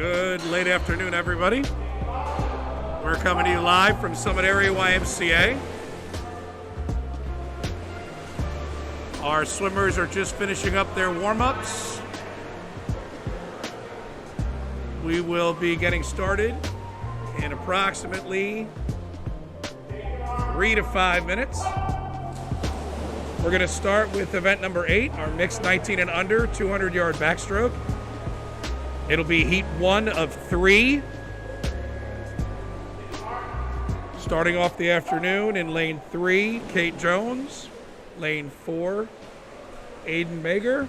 Good late afternoon, everybody. We're coming to you live from Summit Area YMCA. Our swimmers are just finishing up their warm-ups. We will be getting started in approximately 3 to 5 minutes. We're going to start with event number 8, our mixed 19 and under 200-yard backstroke. It'll be heat 1 of 3. Starting off the afternoon in lane 3, Kate Jones. Lane 4, Aiden Mager.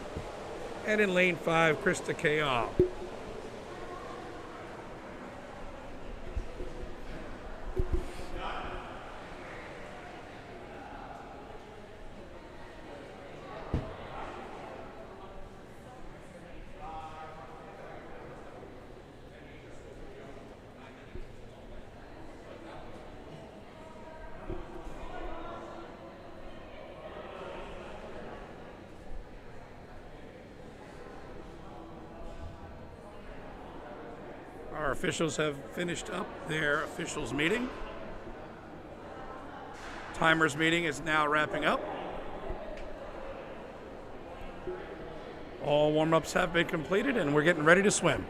And in lane 5, Krista Kayal. Our officials have finished up their officials meeting. Timers meeting is now wrapping up. All warm-ups have been completed and we're getting ready to swim.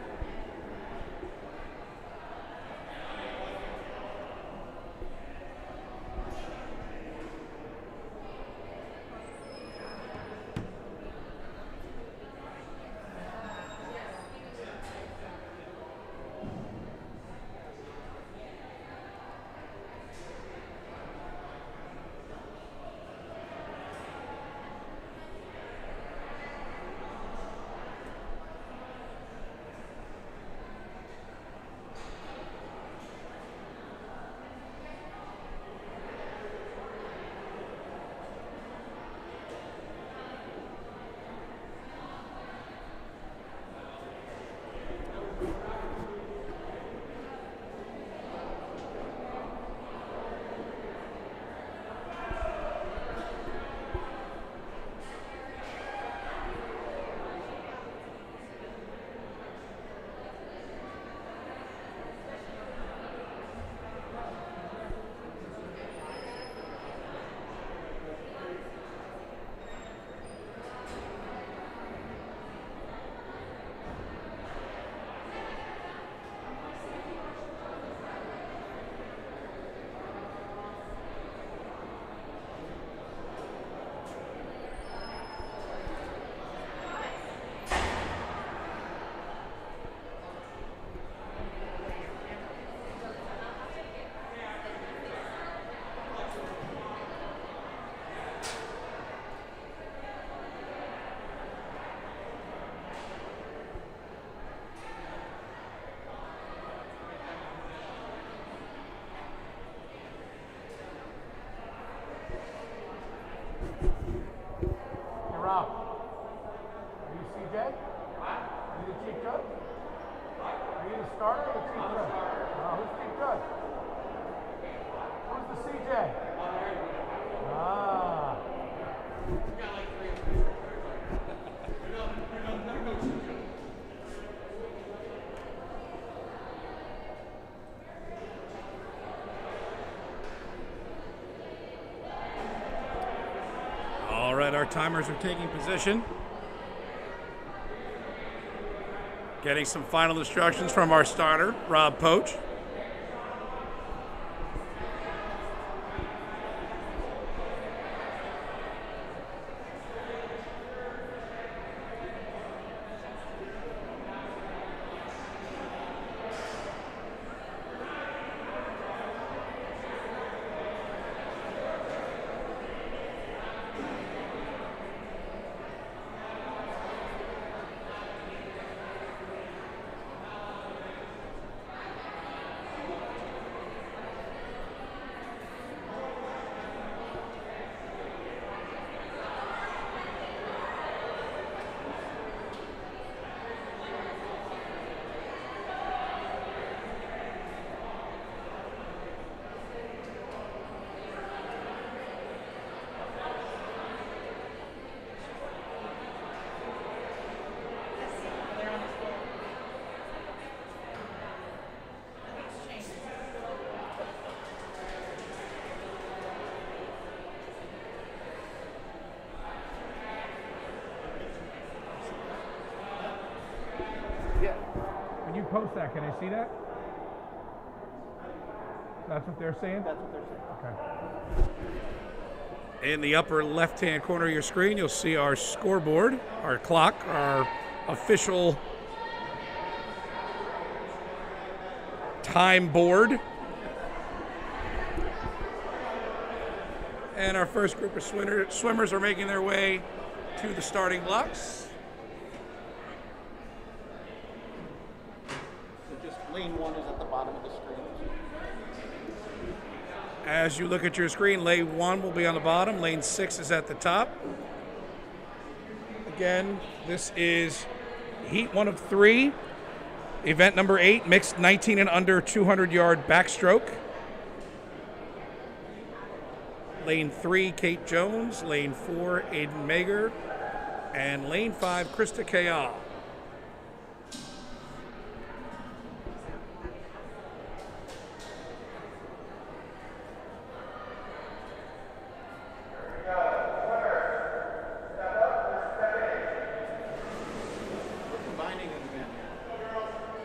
All right, our timers are taking position. Getting some final instructions from our starter, Rob Poach. post that? Can I see that? That's what they're saying? That's what they're saying. Okay. In the upper left-hand corner of your screen, you'll see our scoreboard, our clock, our official time board. And our first group of swimmers are making their way to the starting blocks. So just lane 1 is at the bottom of the screen. As you look at your screen, lane 1 will be on the bottom, lane 6 is at the top. Again, this is heat 1 of 3, event number 8, mixed 19 and under 200-yard backstroke. Lane 3, Kate Jones. Lane 4, Aiden Mager. And lane 5, Krista Kayal.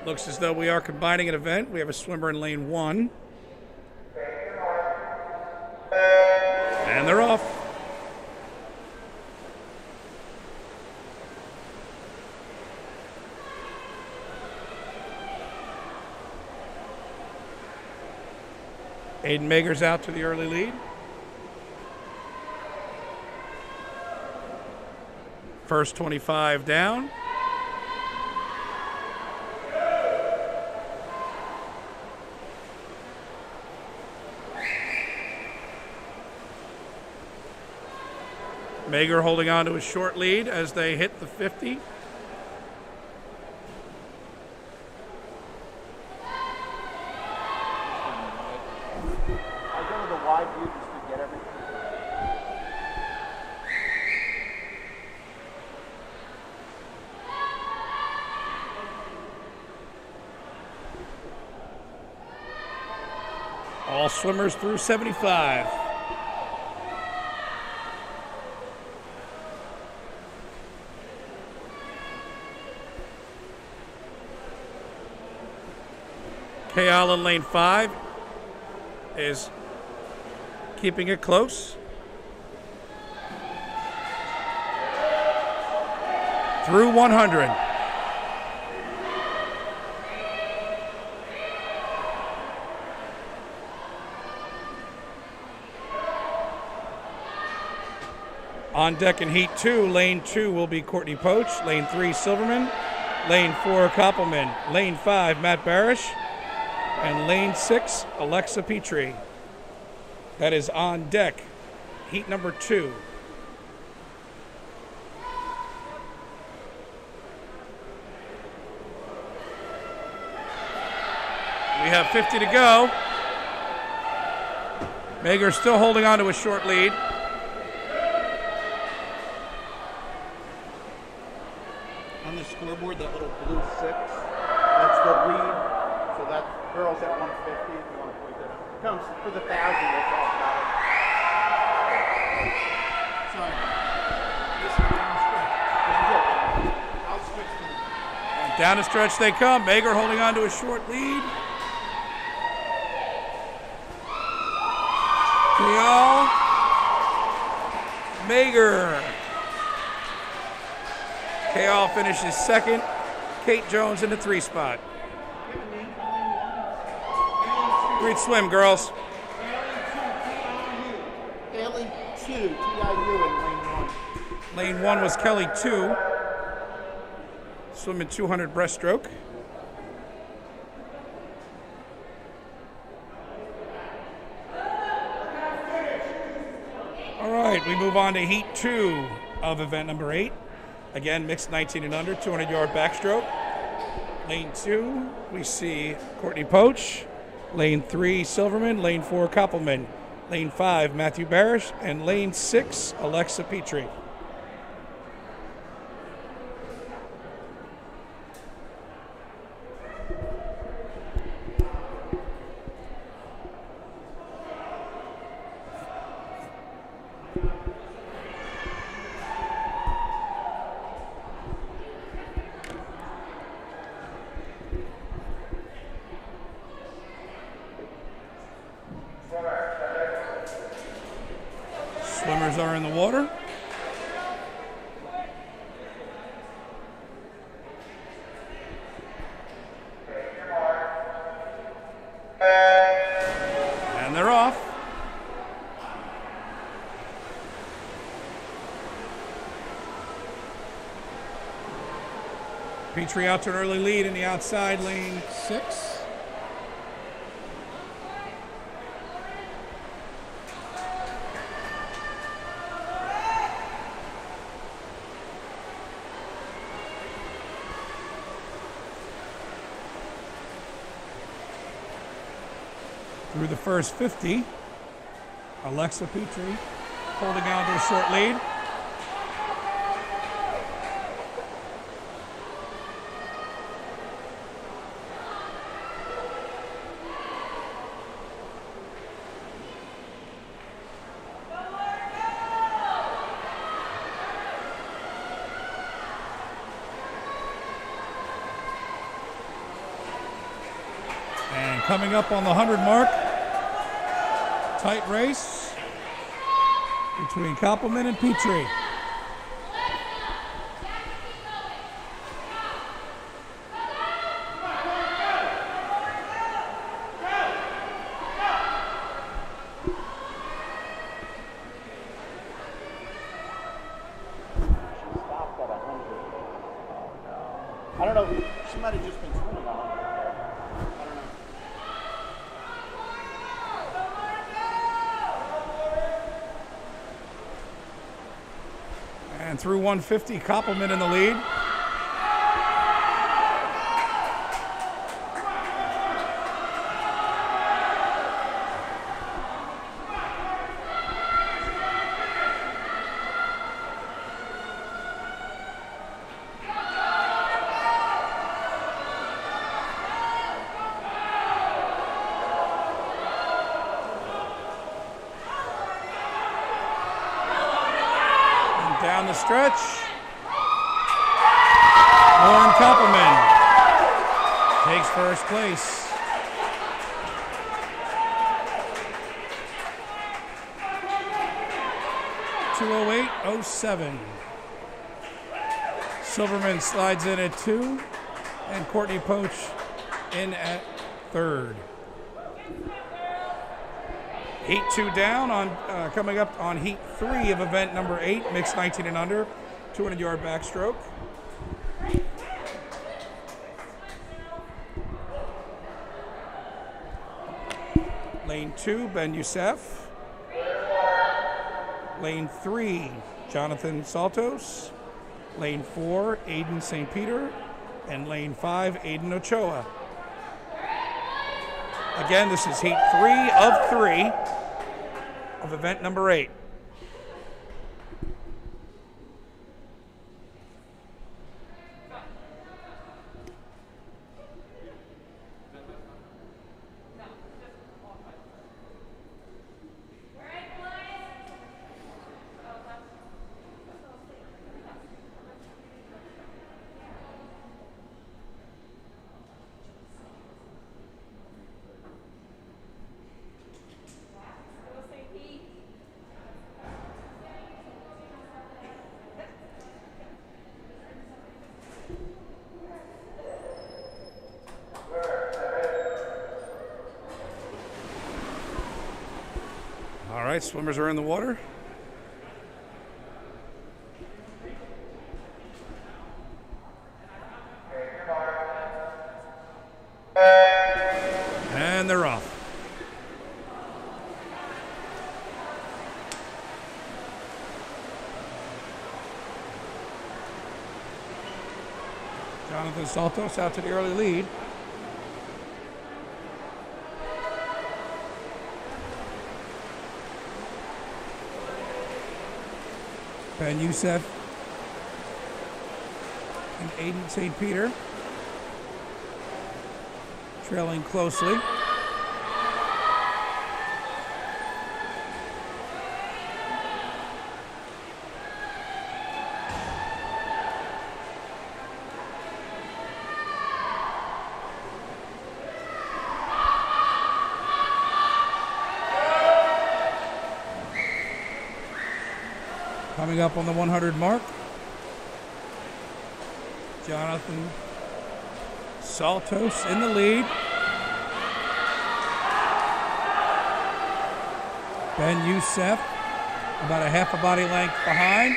Looks as though we are combining an event. We have a swimmer in lane 1. And they're off. Aiden Mager's out to the early lead. First 25 down. Mager holding on to a short lead as they hit the 50. I go to the wide view just to get everything. All swimmers through 75. Kayal in lane 5 is keeping it close. Through 100. On deck in heat 2, lane 2 will be Courtney Poach, lane 3 Silverman, lane 4 Koppelman, lane 5 Matt Barish, and lane 6, Alexa Petrie. That is on deck, heat number 2. We have 50 to go. Mager still holding on to a short lead. On the scoreboard, that little blue 6, that's the lead. So that's girls at 150, if you want to point that out. It comes for the 1,000, that's all about it. Sorry. This is down the stretch. This is it. I'll switch to the... Down the stretch they come. Mager holding on to a short lead. Kayal. Mager. Kayal finishes second. Kate Jones in the 3 spot. Great swim, girls. Kelly 2, TIU in lane 1. Lane 1 was Kelly 2. Swimming 200 breaststroke. All right, we move on to heat 2 of event number 8. Again, mixed 19 and under, 200-yard backstroke. Lane 2, we see Courtney Poach. Lane 3, Silverman. Lane 4, Koppelman. Lane 5, Matthew Barish. And lane 6, Alexa Petrie. are in the water. And they're off. Petrie out to an early lead in the outside lane 6. Through the first 50, Alexa Petrie holding on to a short lead. And coming up on the 100 mark, tight race between Koppelman and Petrie. Stopped at 100. I don't know. She might have just been swimming 100. I don't know. And through 150, Koppelman in the lead. Down the stretch, Lauren Koppelman takes first place. .208.07. Silverman slides in at 2, and Courtney Poach in at 3rd. Heat 2 down on coming up on Heat 3 of event number 8, mixed 19 and under, 200-yard backstroke. Lane 2, Ben Youssef. Lane 3, Jonathan Saltos. Lane 4, Aiden St. Peter. And lane 5, Aiden Ochoa. Again, this is Heat 3 of 3 of event number 8. All right, swimmers are in the water. And they're off. Jonathan Saltos out to the early lead. Ben Youssef and Aiden St. Peter trailing closely. Coming up on the 100 mark, Jonathan Saltos in the lead. Ben Youssef about a half a body length behind.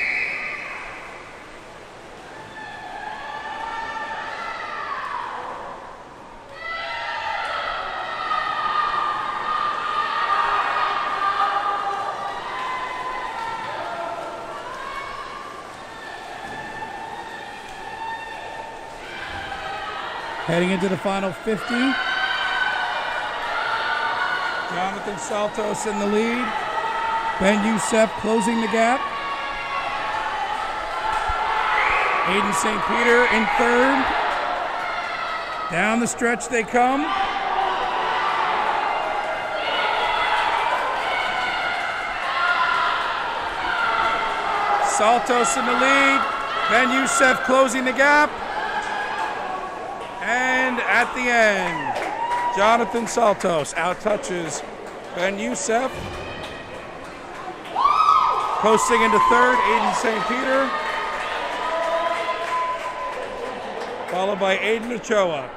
Heading into the final 50. Jonathan Saltos in the lead. Ben Youssef closing the gap. Aiden St. Peter in third. Down the stretch they come. Saltos in the lead. Ben Youssef closing the gap. And at the end, Jonathan Saltos outtouches Ben Youssef. Posting into third, Aiden St. Peter. Followed by Aiden Ochoa.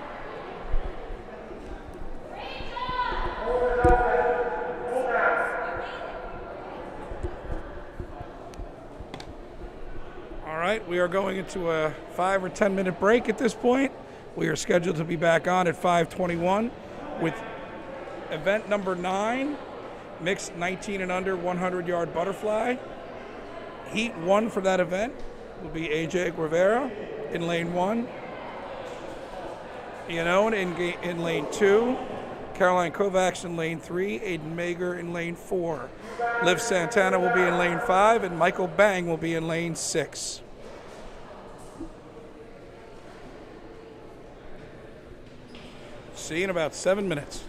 All right, we are going into a 5 or 10 minute break at this point. We are scheduled to be back on at 5:21 with event number 9, mixed 19 and under 100-yard butterfly. Heat 1 for that event will be AJ Guevara in lane 1, Iannone in lane 2, Caroline Kovacs in lane 3, Aiden Mager in lane 4. Liv Santana will be in lane 5, and Michael Bang will be in lane 6. See you in about 7 minutes.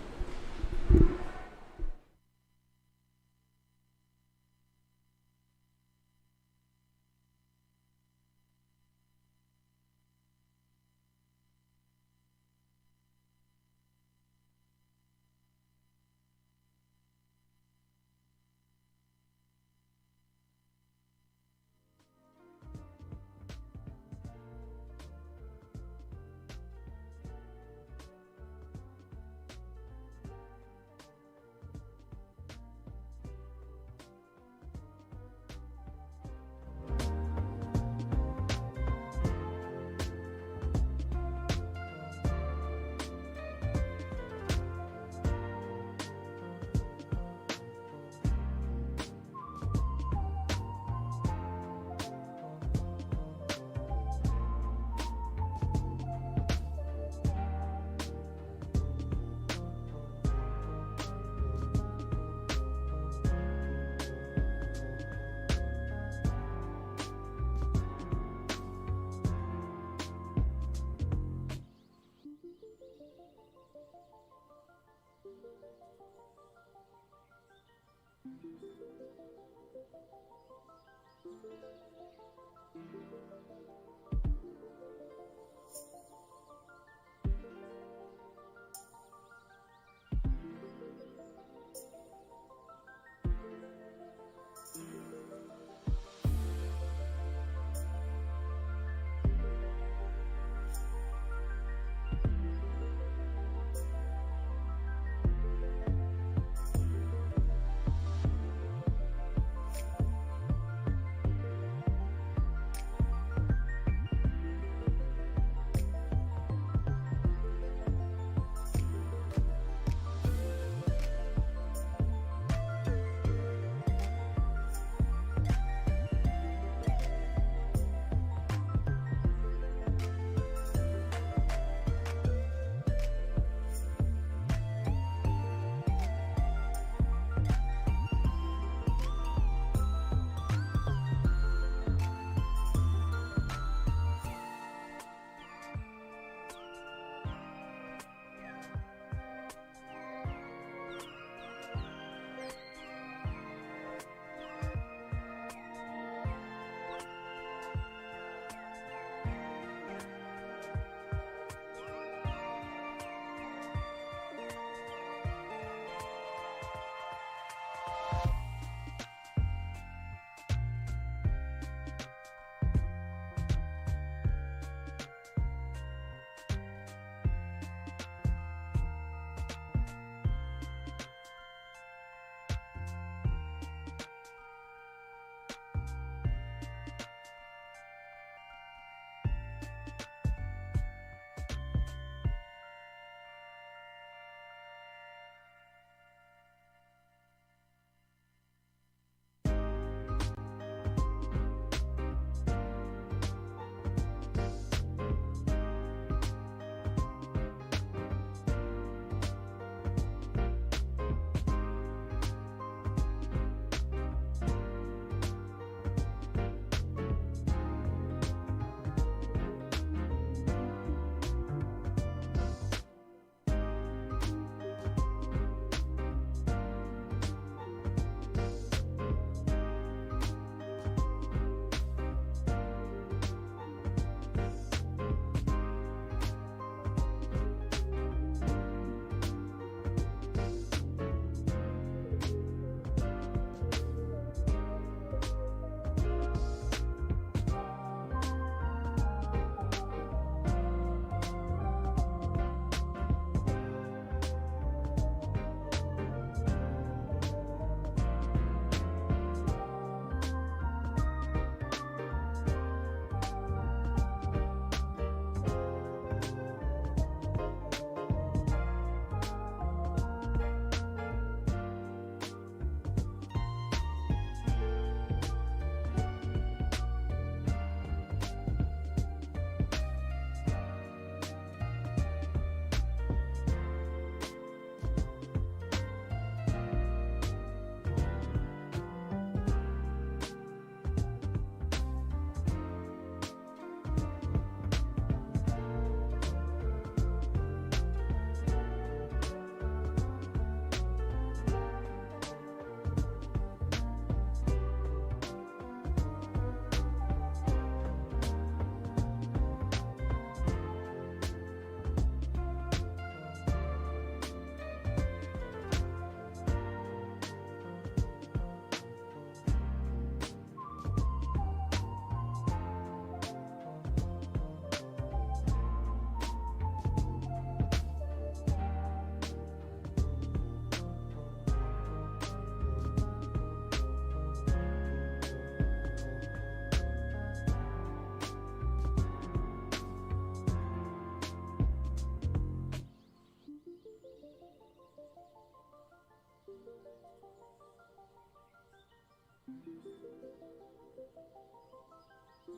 All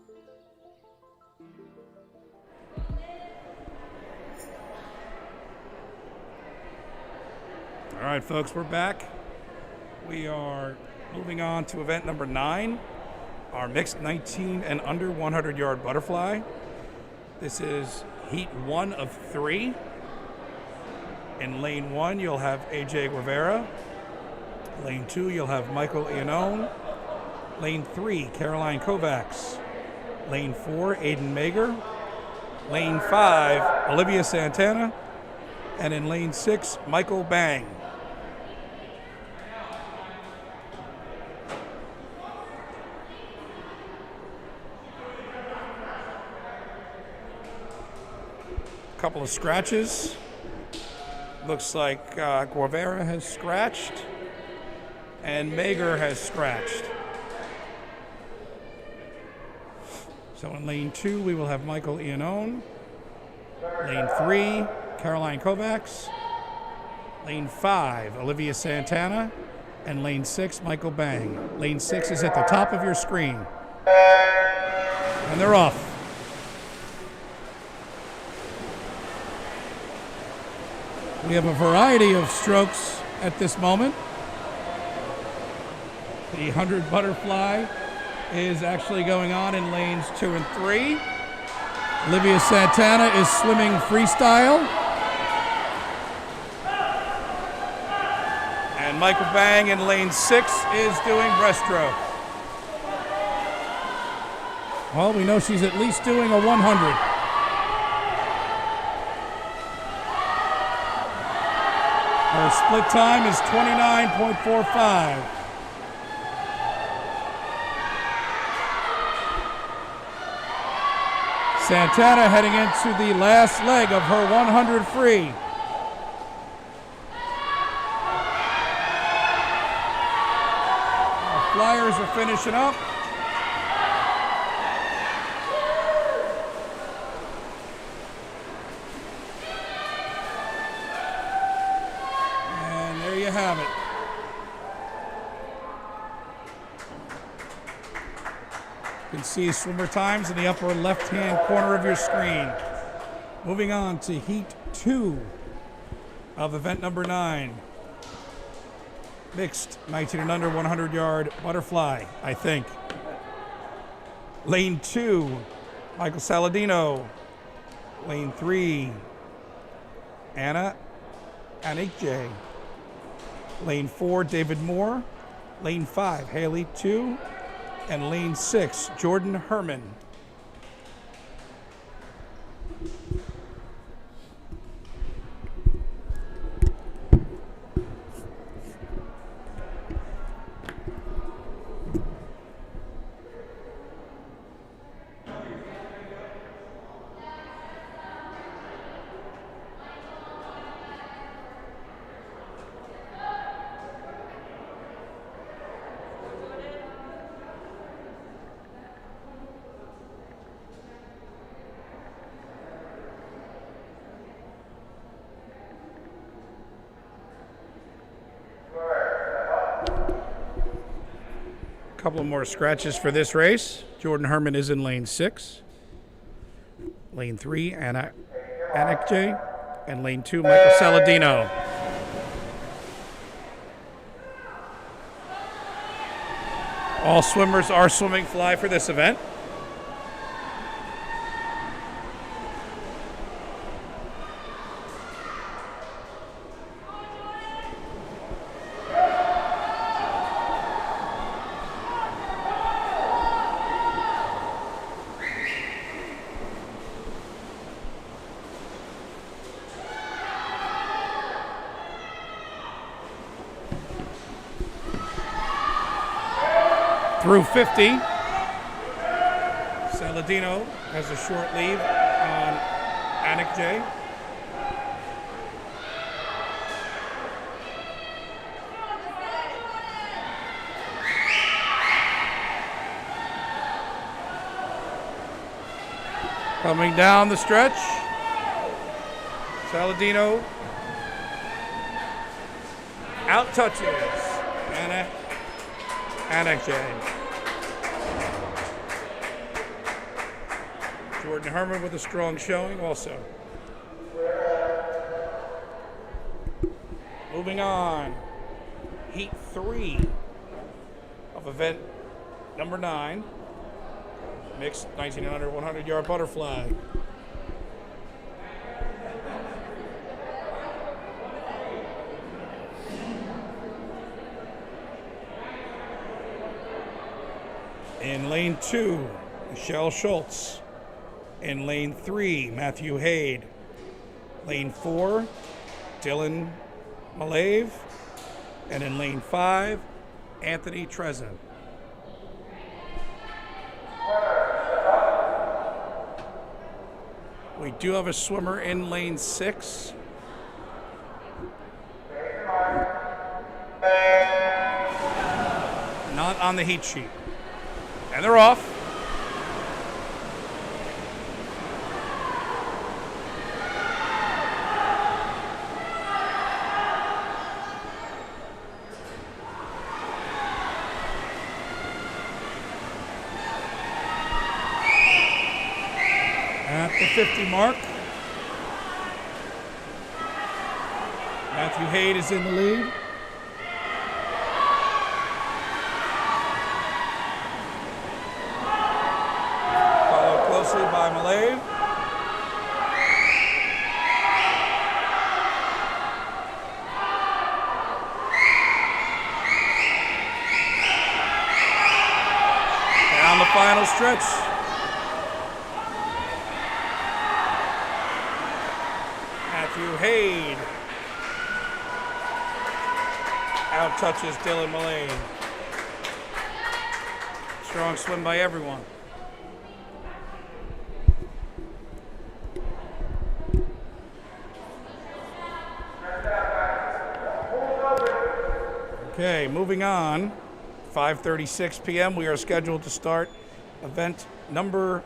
right, folks, we're back. We are moving on to event number 9, our mixed 19 and under 100-yard butterfly. This is heat 1 of 3. In lane 1, you'll have AJ Guevara. Lane 2, you'll have Michael Iannone. Lane 3, Caroline Kovacs. Lane 4, Aiden Mager. Lane 5, Olivia Santana. And in lane 6, Michael Bang. Couple of scratches. Looks like Guevara has scratched and Mager has scratched. So in lane 2, we will have Michael Iannone. Lane 3, Caroline Kovacs. Lane 5, Olivia Santana. And lane 6, Michael Bang. Lane 6 is at the top of your screen. And they're off. We have a variety of strokes at this moment. The 100 butterfly is actually going on in lanes 2 and 3. Olivia Santana is swimming freestyle. And Michael Bang in lane 6 is doing breaststroke. Well, we know she's at least doing a 100. Her split time is 29.45. Santana heading into the last leg of her 100 free. Our flyers are finishing up. And there you have it. You can see swimmer times in the upper left-hand corner of your screen. Moving on to heat 2 of event number 9. Mixed 19 and under 100-yard butterfly, I think. Lane 2, Michael Saladino. Lane 3, Anna Anikje. Lane 4, David Moore. Lane 5, Haley 2. And lane 6, Jordan Herman. Couple more scratches for this race. Jordan Herman is in lane 6. Lane 3, Anna Anikje. And lane 2, Michael Saladino. All swimmers are swimming fly for this event. Through 50, Saladino has a short lead on Anikje. Coming down the stretch, Saladino out touches Anikje. Jordan Herman with a strong showing also. Moving on. Heat 3 of event number 9. Mixed 19 and under 100-yard butterfly. In lane 2, Michelle Schultz. In lane 3, Matthew Haid. Lane 4, Dylan Malave. And in lane 5, Anthony Trezin. We do have a swimmer in lane 6. Not on the heat sheet. And they're off. At the 50 mark, Matthew Haid is in the lead. Followed closely by Malave. Down the final stretch. Matthew Haid out touches Dylan Mullane. Strong swim by everyone. Okay, moving on. 5:36 p.m. We are scheduled to start event number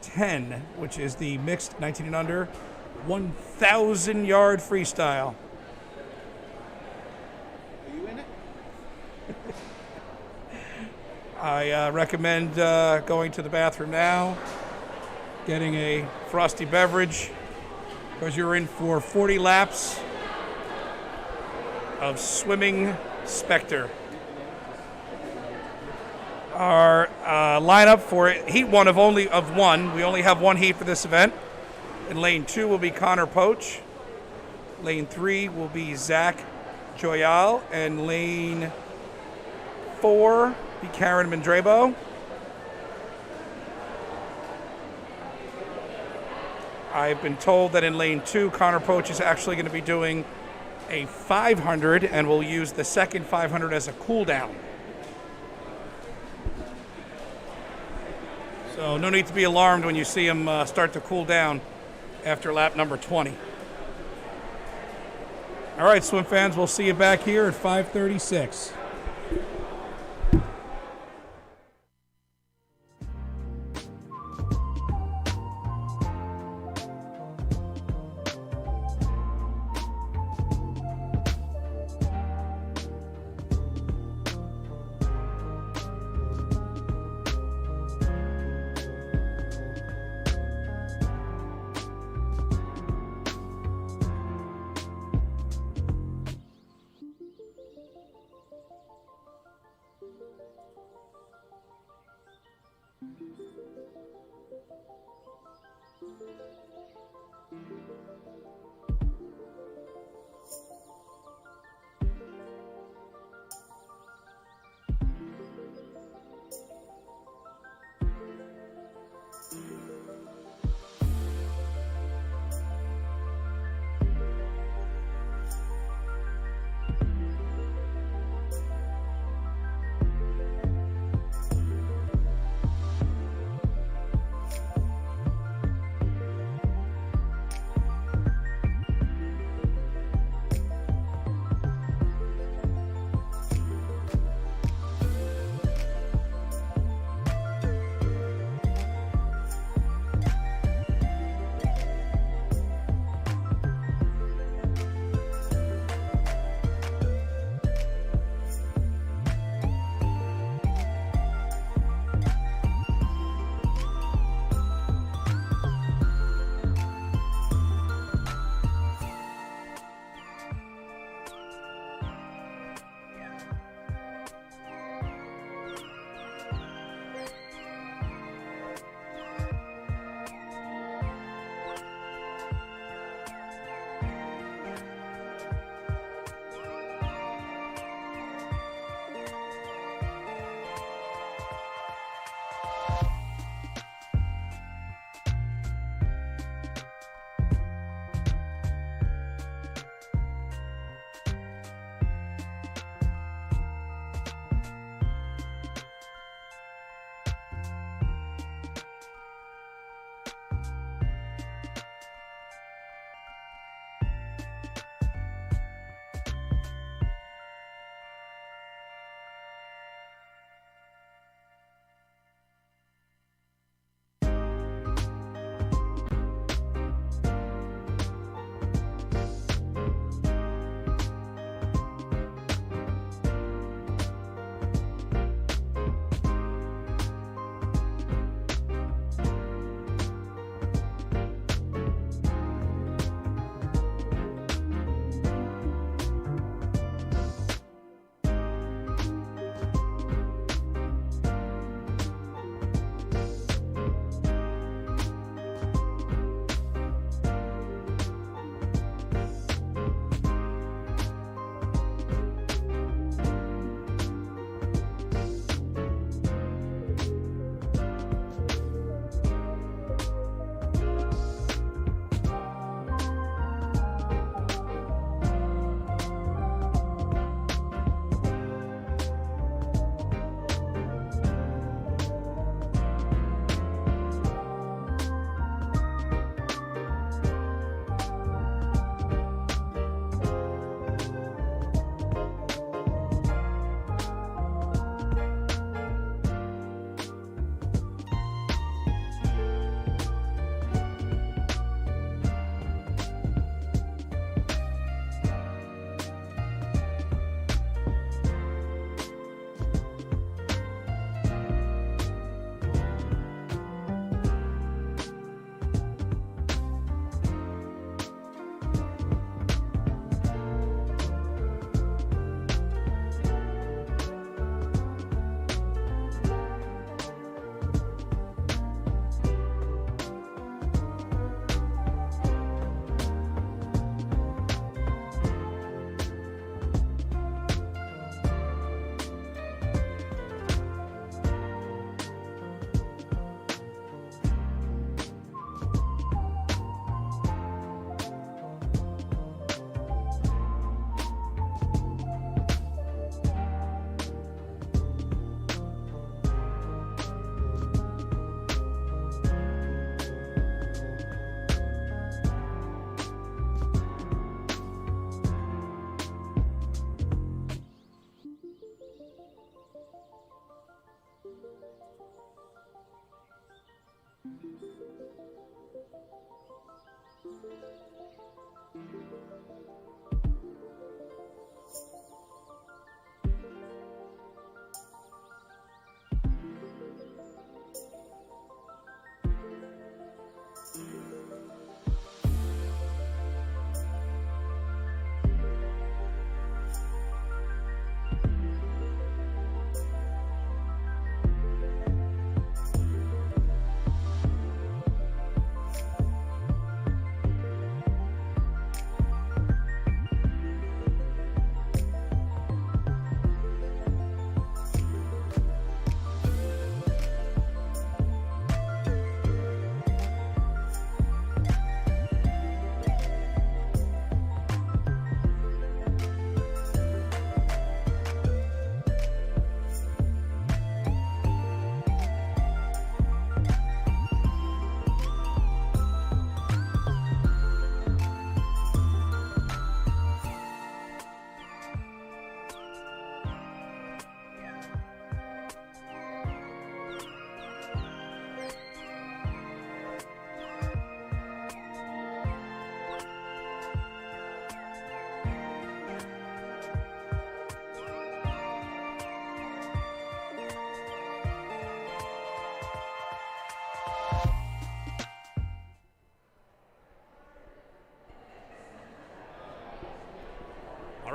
10, which is the mixed 19 and under 1,000-yard freestyle. Are you in it? I recommend going to the bathroom now, getting a frosty beverage, because you're in for 40 laps of swimming specter. Our lineup for heat 1 of one. We only have one heat for this event. In lane 2 will be Connor Poach. Lane 3 will be Zach Joyal. And lane 4 be Karen Mandrebo. I've been told that in lane 2, Connor Poach is actually going to be doing a 500 and will use the second 500 as a cool down. So no need to be alarmed when you see him start to cool down after lap number 20. All right, swim fans, we'll see you back here at 5:36.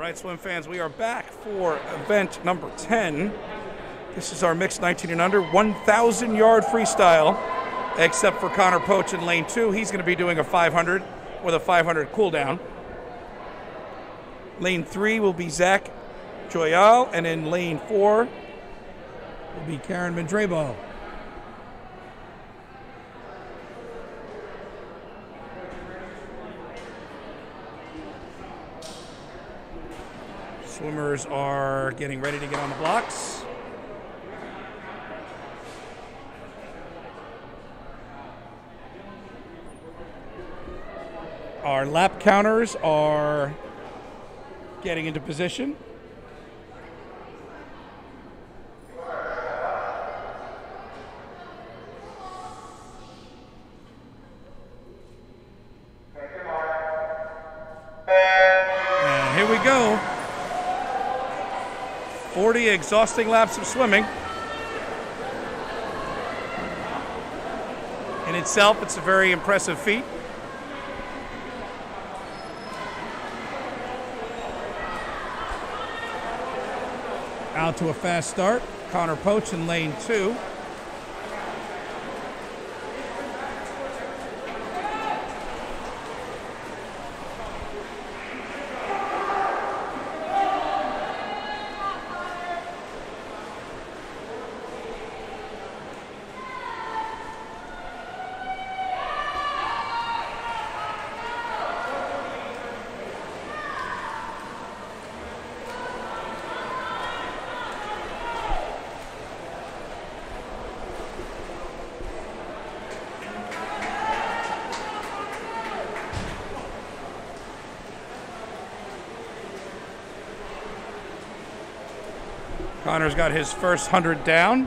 All right, swim fans, we are back for event number 10. This is our mixed 19 and under 1,000-yard freestyle, except for Connor Poach in lane 2. He's going to be doing a 500 with a 500 cool down. Lane 3 will be Zach Joyal, and in lane 4 will be Karen Mandrebo. Swimmers are getting ready to get on the blocks. Our lap counters are getting into position. And here we go. 40 exhausting laps of swimming. In itself, it's a very impressive feat. Out to a fast start. Connor Poach in lane 2. Connor's got his first 100 down.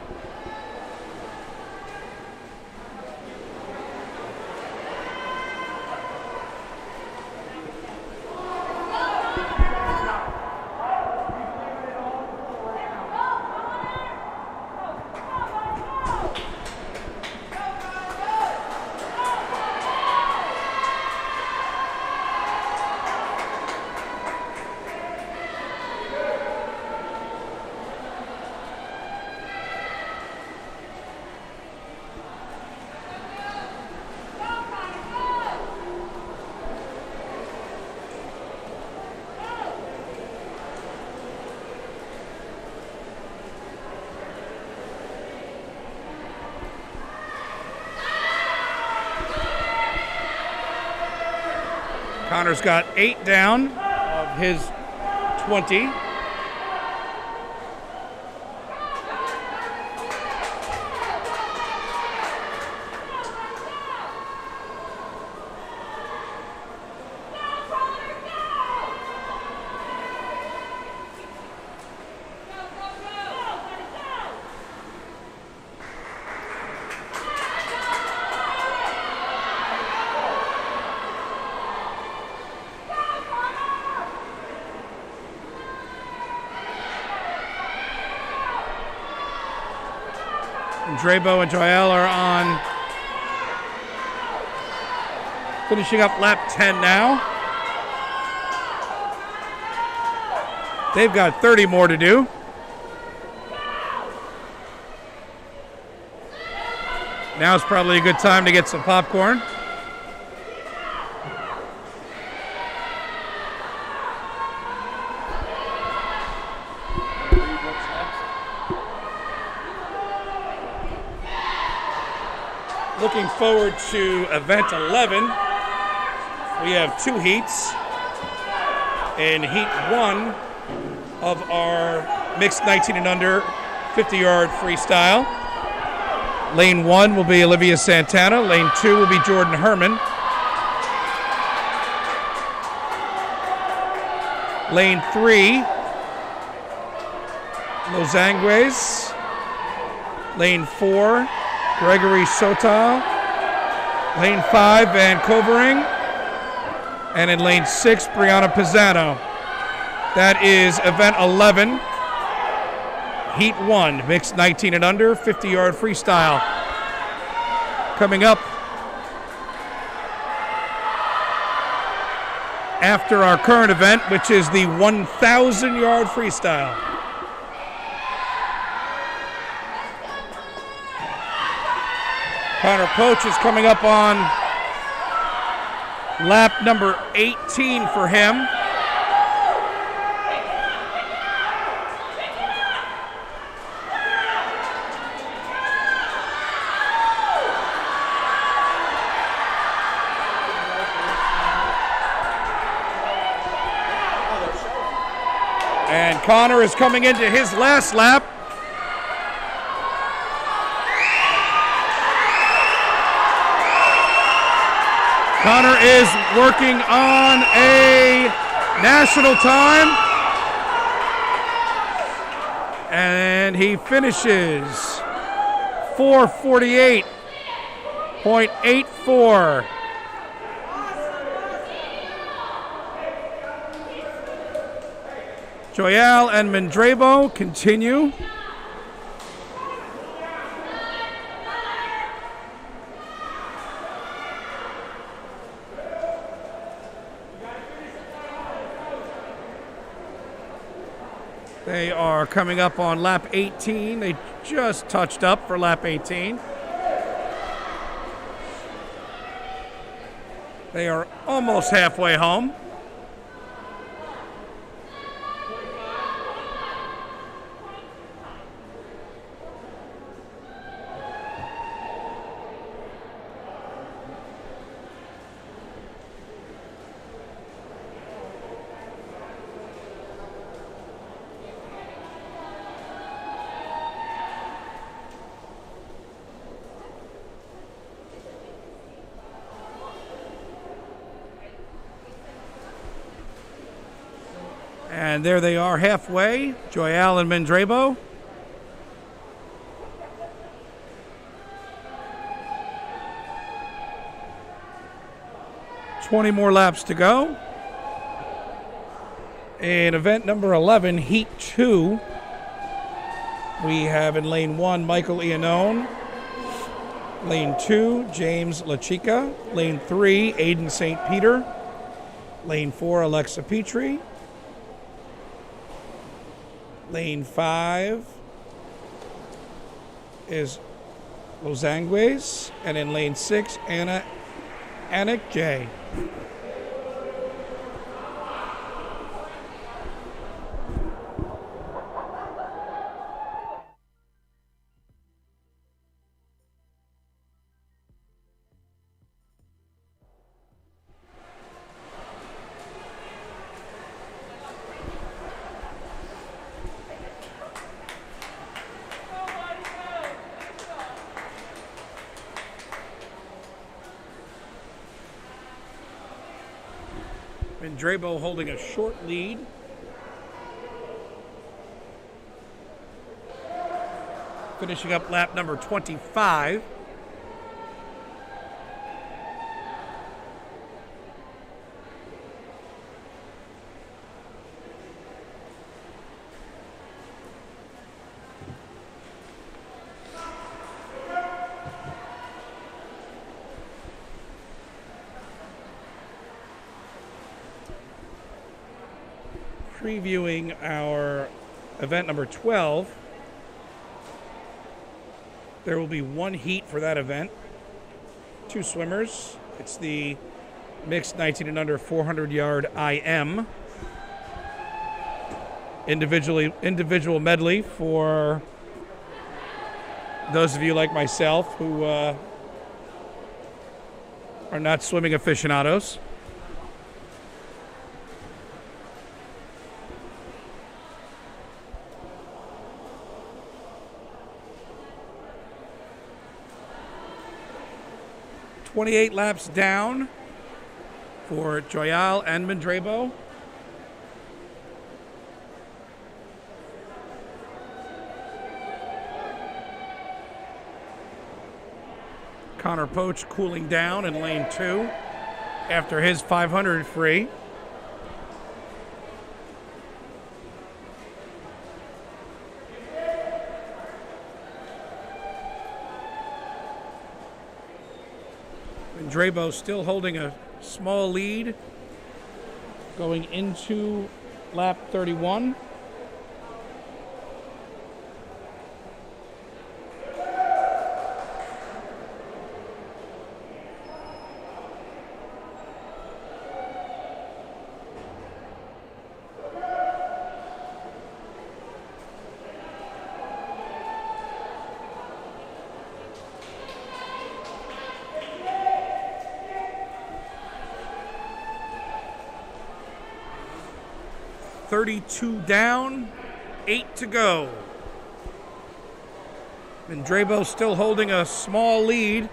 Connor's got 8 down of his 20. Drabo and Joel are on, finishing up lap 10 now. They've got 30 more to do. Now's probably a good time to get some popcorn. Looking forward to event 11. We have 2 heats. In heat 1 of our mixed 19 and under 50-yard freestyle. Lane 1 will be Olivia Santana. Lane 2 will be Jordan Herman. Lane 3, Los Angeles. Lane 4, Gregory Sotal. Lane 5, Van Covering. And in lane 6, Brianna Pisano. That is event 11. Heat 1, mixed 19 and under, 50-yard freestyle. Coming up after our current event, which is the 1,000-yard freestyle. Connor Poach is coming up on lap number 18 for him. And Connor is coming into his last lap. Connor is working on a national time. And he finishes 4:48.84. Joyal and Mendrabo continue. They are coming up on lap 18. They just touched up for lap 18. They are almost halfway home. And there they are halfway, Joyal and Mendrabo. "20 more laps to go. In event number 11, Heat 2, we have in lane 1, Michael Iannone. Lane 2, James LaChica. Lane 3, Aiden St. Peter. Lane 4, Alexa Petrie. Lane 5 is Los Angeles, and in lane 6, Anik J. Mendrabo holding a short lead. Finishing up lap number 25. previewing our event number 12. There will be one heat for that event. 2 swimmers. It's the mixed 19 and under 400-yard IM. Individual medley for those of you like myself who are not swimming aficionados. "28 laps down for Joyal and Mondrabo. Connor Poach cooling down in lane 2 after his 500 free. Mondrabo still holding a small lead going into lap 31. "32 down, 8 to go. Mondrabo still holding a small lead.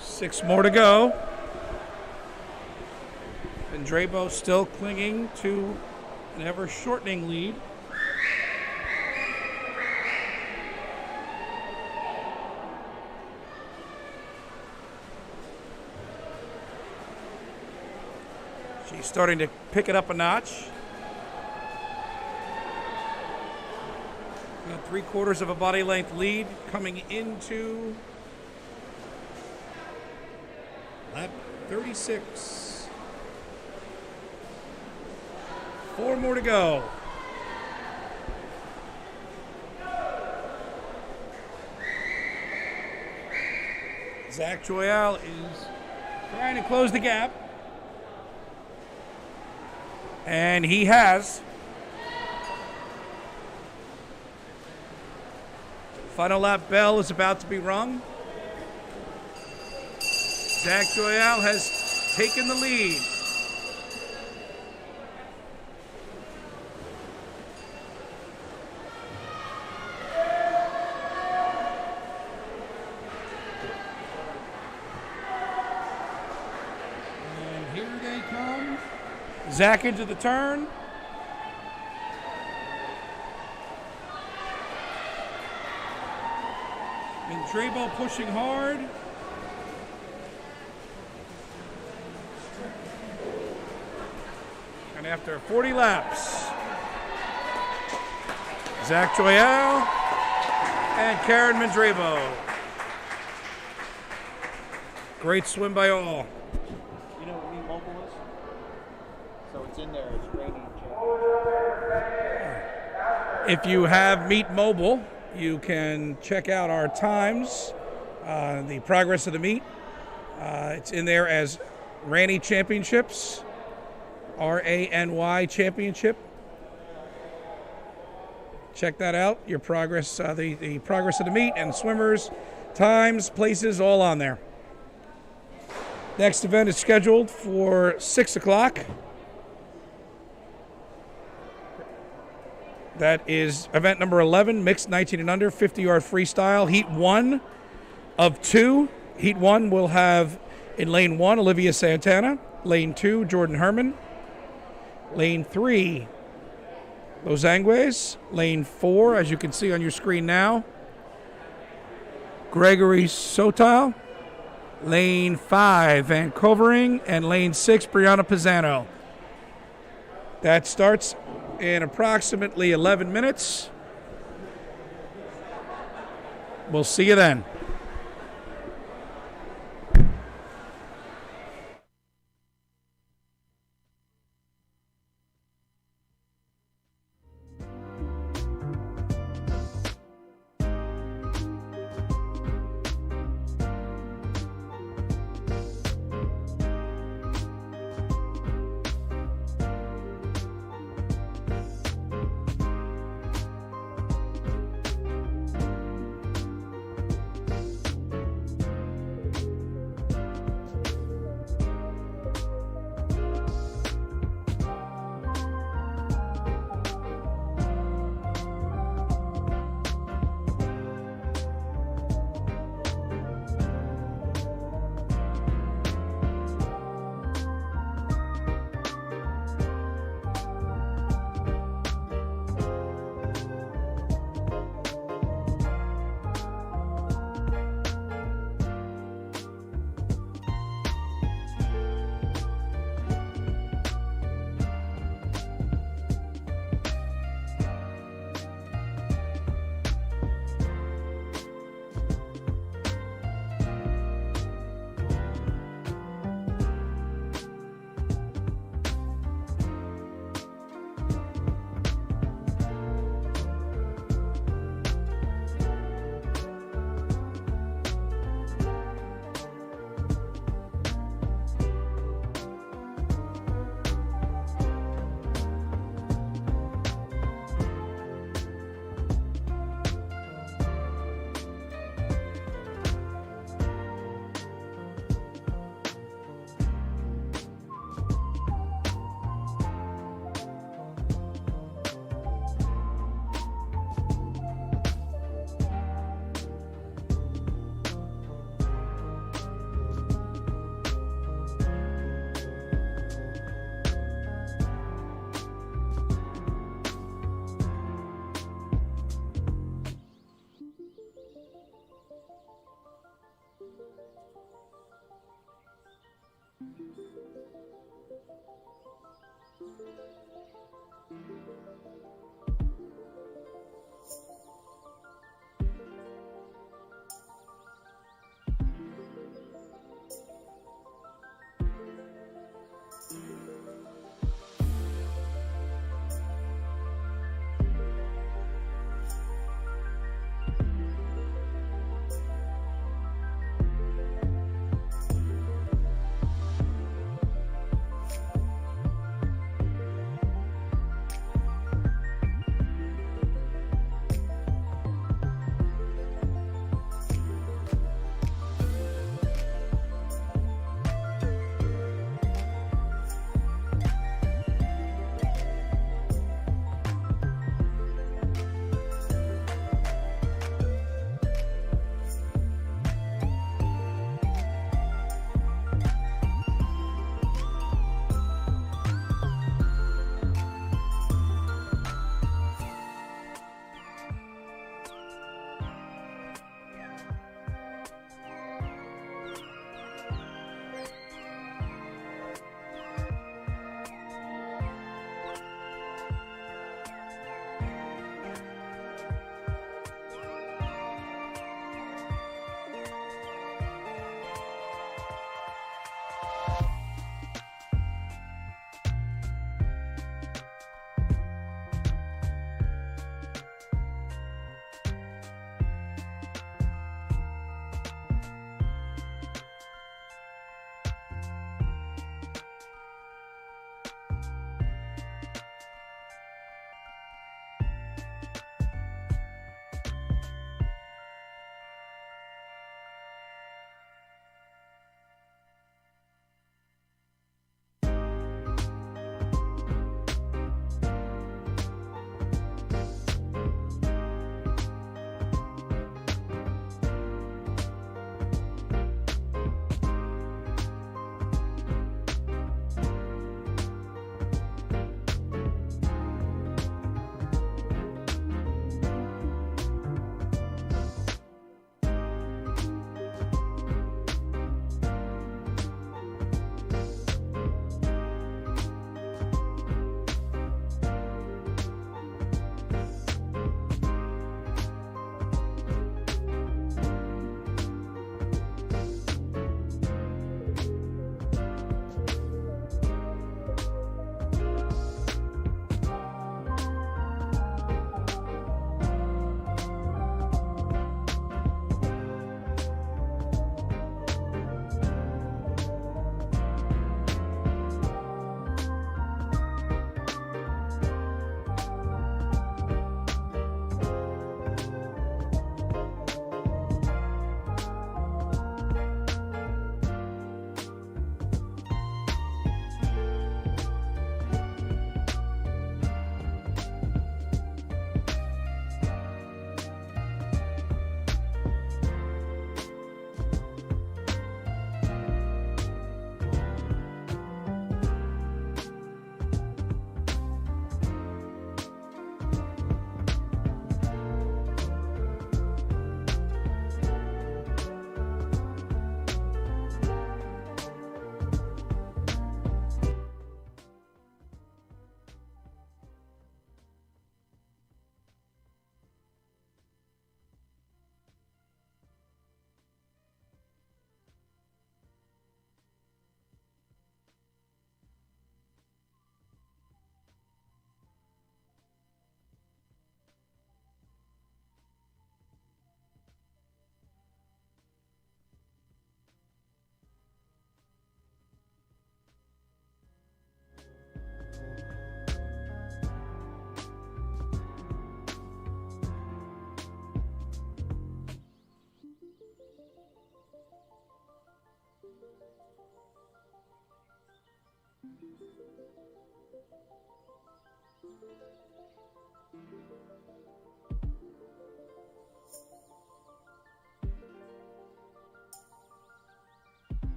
Six more to go. Mondrabo still clinging to an ever-shortening lead. She's starting to pick it up a notch. Got 3/4 of a body length lead coming into lap 36. 4 more to go. Zach Joyal is trying to close the gap. And he has. Final lap bell is about to be rung. Zach Joyal has taken the lead. And here they come. Zach into the turn. Mondrabo pushing hard. And after 40 laps, Zach Joyal and Karen Mondrabo. Great swim by all. You know what mobile is? So it's in there. It's RANY Sharks. If you have Meet Mobile, you can check out our times, the progress of the meet. It's in there as RANY Championships, RANY Championship. Check that out. Your progress, the progress of the meet and swimmers, times, places, all on there. Next event is scheduled for 6 o'clock. That is event number 11, mixed 19 and under, 50-yard freestyle, heat 1 of 2. Heat 1 will have in lane 1 Olivia Santana, Lane 2, Jordan Herman. Lane 3, Losangues. Lane 4, as you can see on your screen now, Gregory Sotil. Lane 5, Vancouverring. And lane 6, Brianna Pisano. That starts in approximately 11 minutes. We'll see you then.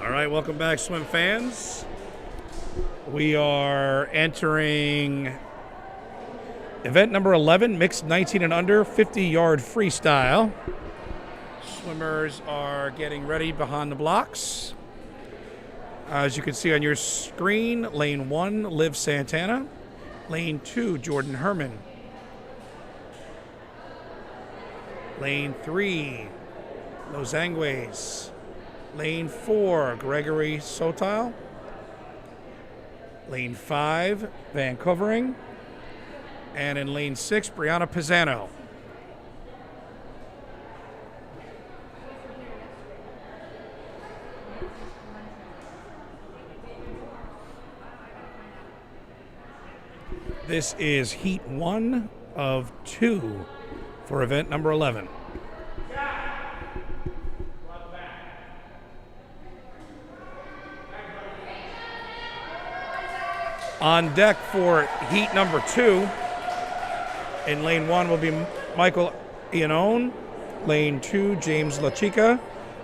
All right, welcome back, swim fans. We are entering event number 11, mixed 19 and under, 50-yard freestyle. Swimmers are getting ready behind the blocks. As you can see on your screen, lane 1, Liv Santana. Lane 2, Jordan Herman. Lane 3, Los Angeles. Lane 4, Gregory Sotil. Lane 5, Van Covering. And in lane 6, Brianna Pisano. This is heat 1 of 2 for event number 11. On deck for heat number 2, in lane 1 will be Michael Iannone. Lane 2, James LaChica.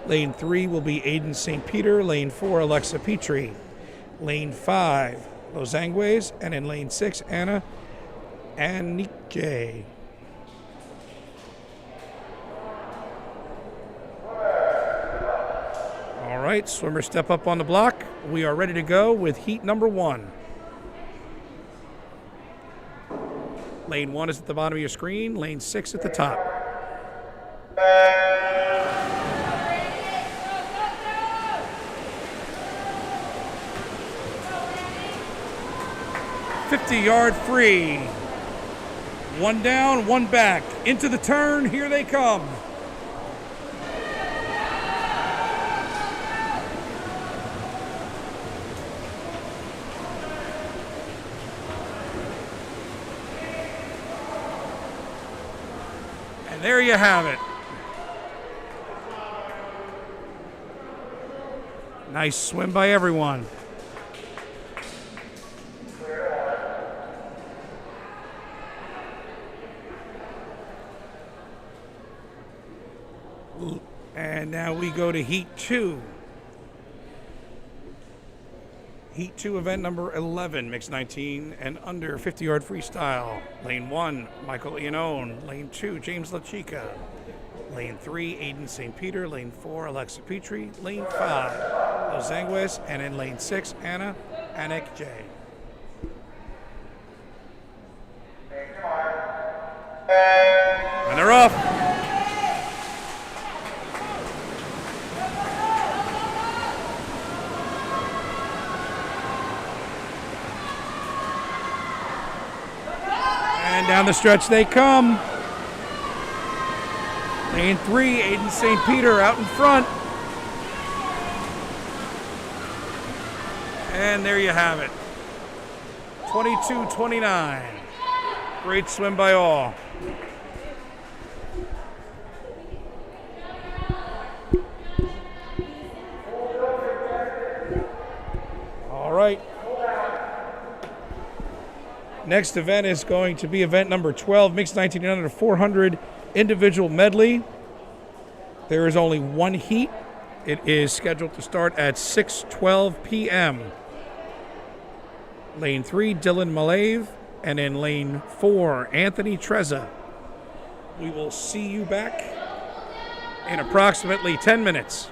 Lane 3 will be Aiden St. Peter. Lane 4, Alexa Petrie. Lane 5, Los Angeles. And in lane 6, Anna Aniche. All right, swimmers step up on the block. We are ready to go with heat number 1. Lane 1 is at the bottom of your screen. Lane 6 at the top. "50-yard free. One down, one back. Into the turn. Here they come." And there you have it. Nice swim by everyone. And now we go to heat 2. Heat 2, event number 11, mixed 19 and under, 50-yard freestyle. Lane 1, Michael Iannone. Lane 2, James LaChica. Lane 3, Aiden St. Peter. Lane 4, Alexa Petrie. Lane 5, Los Angeles. And in lane 6, Anna Aniche. And they're off. And down the stretch they come. Lane 3, Aiden St. Peter out in front. And there you have it. 22-29. Great swim by all. All right. Next event is going to be event number 12, mixed 19 and under, 400 individual medley. There is only one heat. It is scheduled to start at 6:12 p.m. Lane 3, Dylan Malave, and in lane 4, Anthony Trezza. We will see you back in approximately 10 minutes.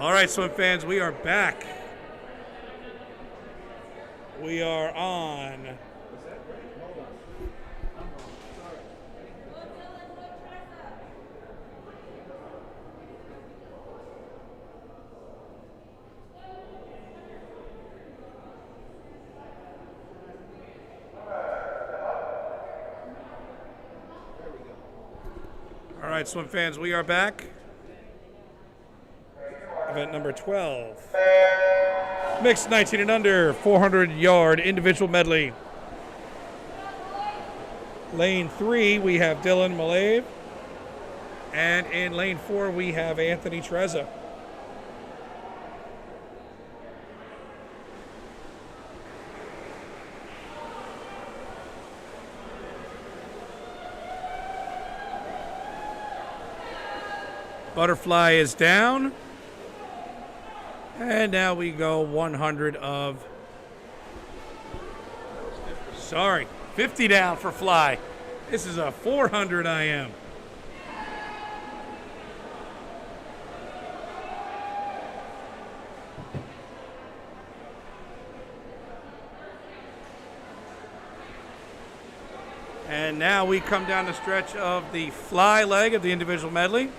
All right, swim fans, we are back. We are on. All right, swim fans, we are back. Event number 12. Mixed 19 and under, 400-yard individual medley. Lane 3, we have Dylan Malave. And in lane 4, we have Anthony Trezza. Butterfly is down. And now we go 100 of... Sorry, 50 down for fly. This is a 400 IM. And now we come down the stretch of the fly leg of the individual medley.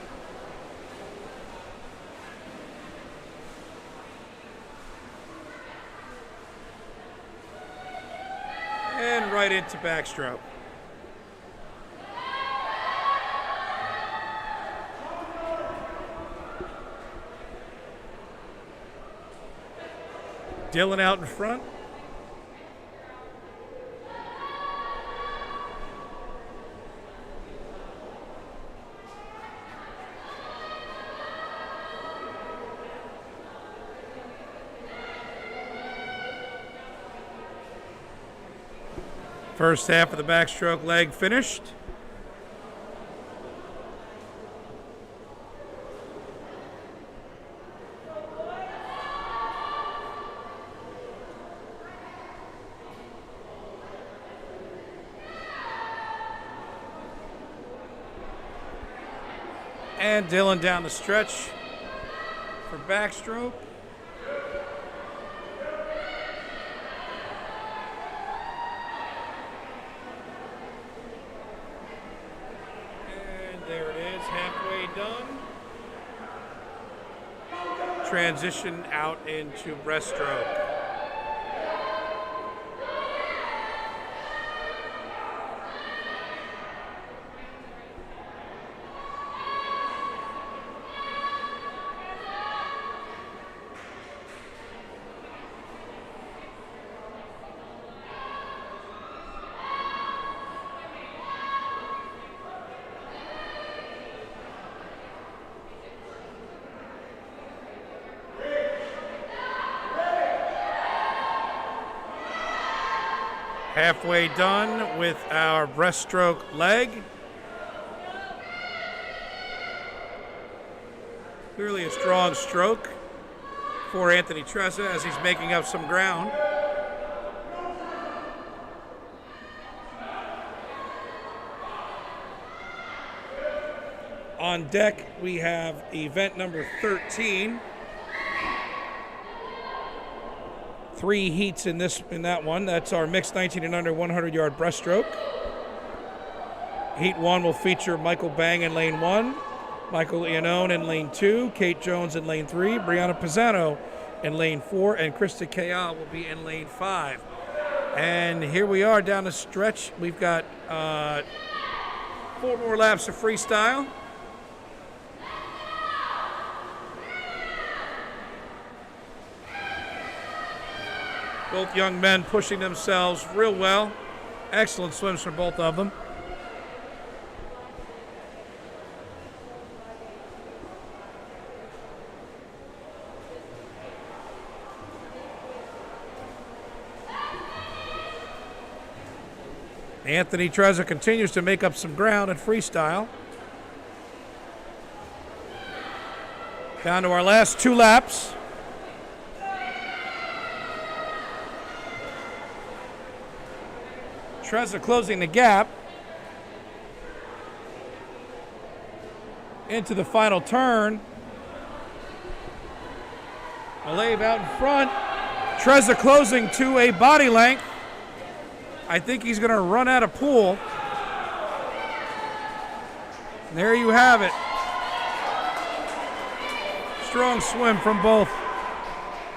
And right into backstroke. Dylan out in front. First half of the backstroke leg finished. And Dylan down the stretch for backstroke. There it is, halfway done. Transition out into breaststroke. Halfway done with our breaststroke leg. Clearly a strong stroke for Anthony Trezza as he's making up some ground. On deck, we have event number 13. 3 heats in that one. That's our mixed 19 and under 100-yard breaststroke. Heat 1 will feature Michael Bang in lane 1, Michael Iannone in lane 2, Kate Jones in lane 3, Brianna Pisano in lane 4, and Krista Kayal will be in lane 5. And here we are down the stretch. We've got 4 more laps of freestyle. Both young men pushing themselves real well. Excellent swims from both of them. Anthony Trezza continues to make up some ground in freestyle. Down to our last 2 laps. Trezza closing the gap into the final turn. Malave out in front. Trezza closing to a body length. I think he's going to run out of pool. And there you have it. Strong swim from both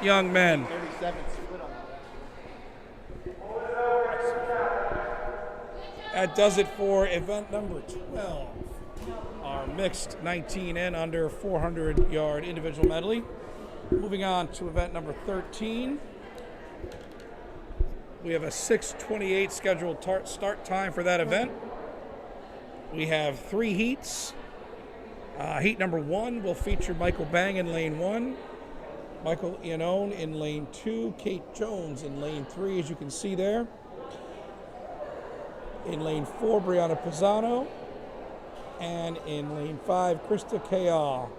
young men. 37 split on that. That does it for event number 12, our mixed 19 and under 400-yard individual medley. Moving on to event number 13. We have a 6:28 scheduled start time for that event. We have 3 heats. Heat number 1 will feature Michael Bang in lane 1, Michael Iannone in lane 2, Kate Jones in lane 3, as you can see there. In lane 4, Brianna Pisano, and in lane 5, Krista Kayal.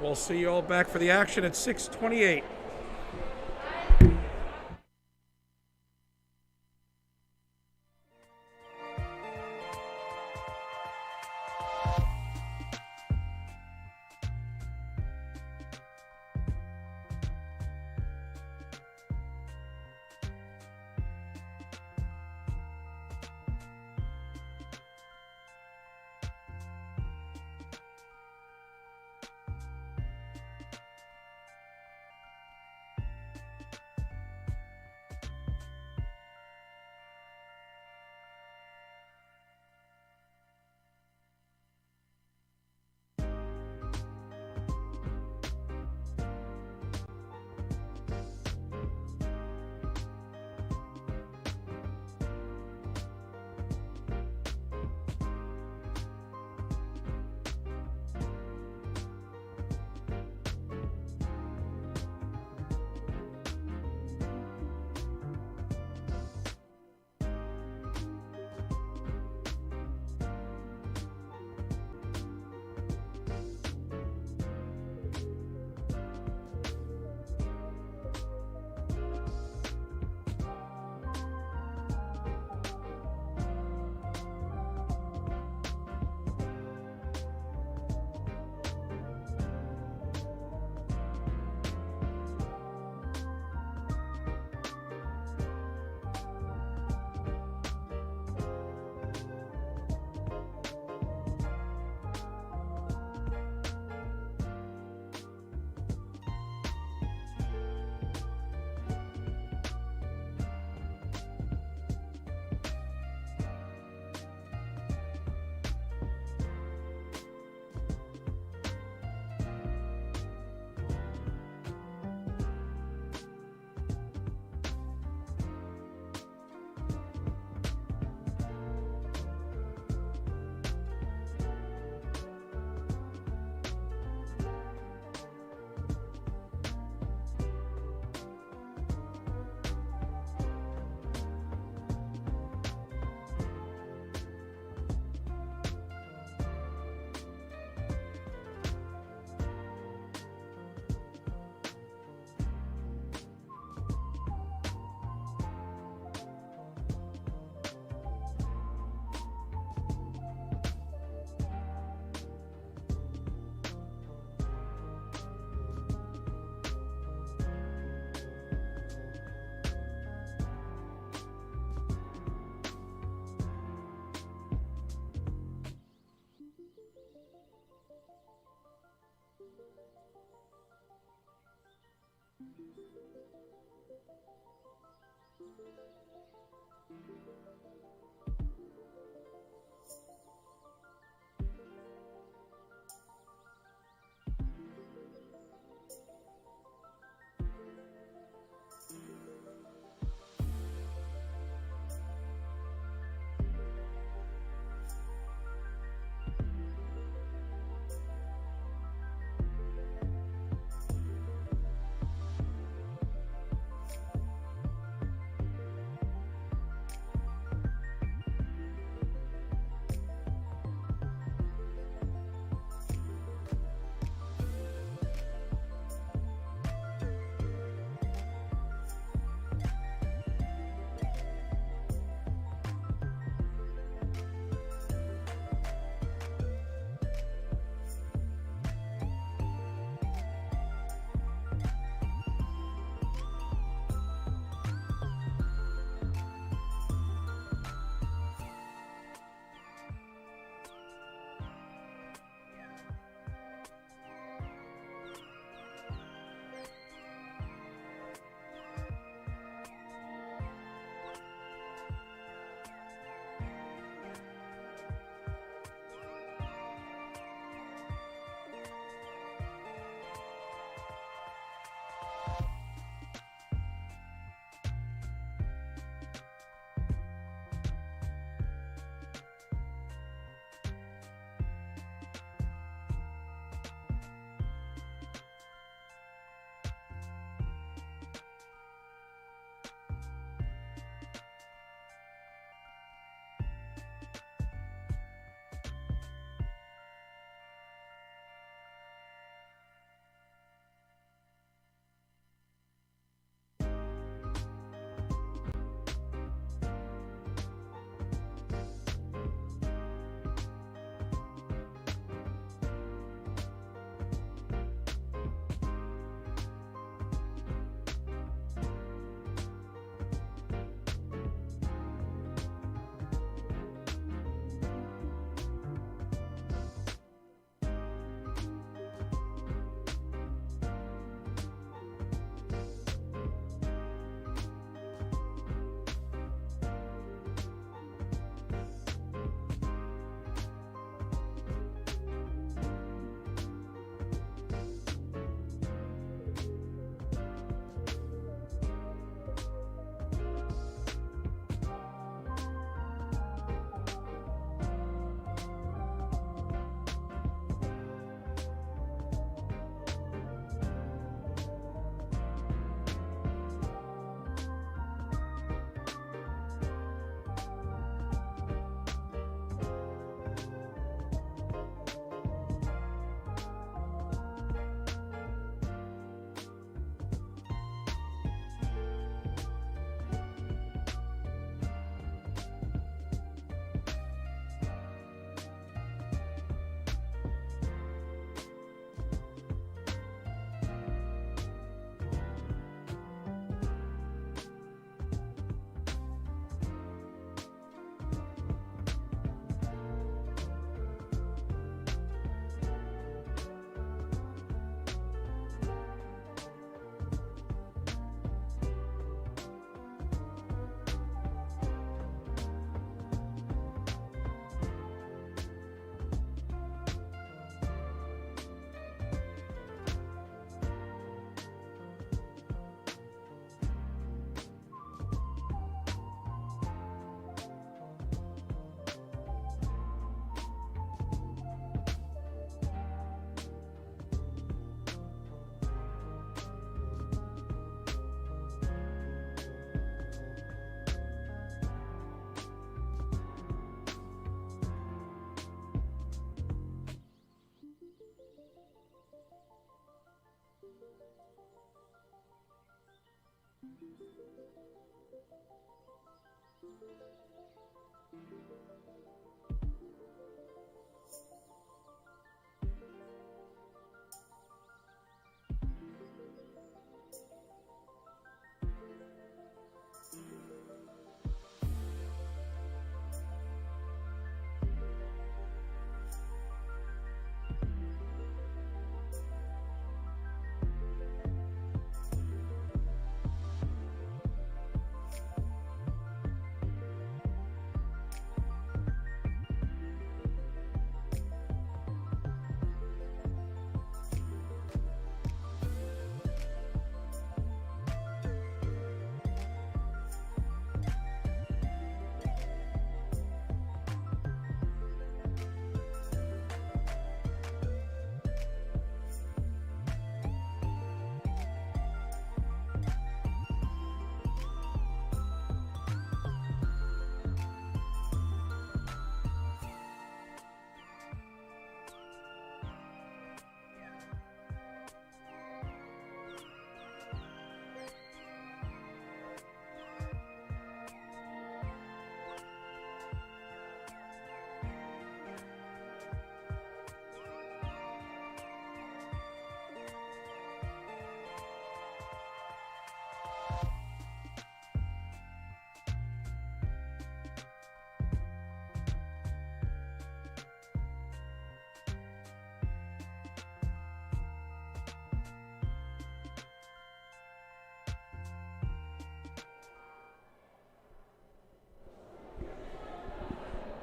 We'll see you all back for the action at 6:28.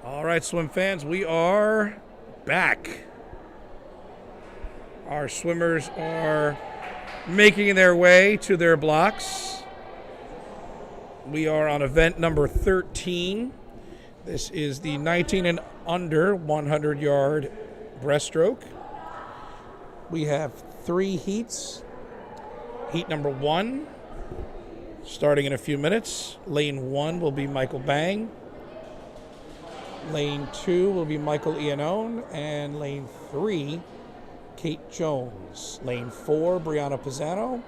All right, swim fans, we are back. Our swimmers are making their way to their blocks. We are on event number 13. This is the 19 and under 100-yard breaststroke. We have 3 heats. Heat number 1, starting in a few minutes. Lane 1 will be Michael Bang. Lane 2 will be Michael Iannone, and lane 3, Kate Jones. Lane 4, Brianna Pisano.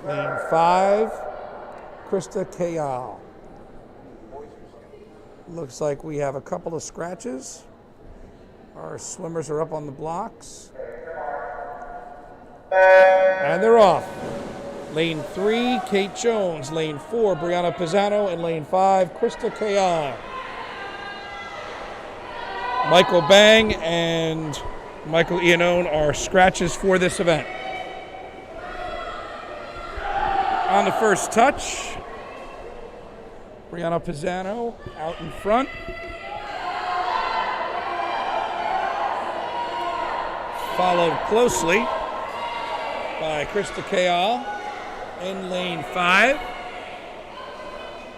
Lane 5, Krista Kayal. Looks like we have a couple of scratches. Our swimmers are up on the blocks. And they're off. Lane 3, Kate Jones. Lane 4, Brianna Pisano. And lane 5, Krista Kayal. Michael Bang and Michael Iannone are scratches for this event. On the first touch, Brianna Pisano out in front. Followed closely by Krista Kayal in lane 5.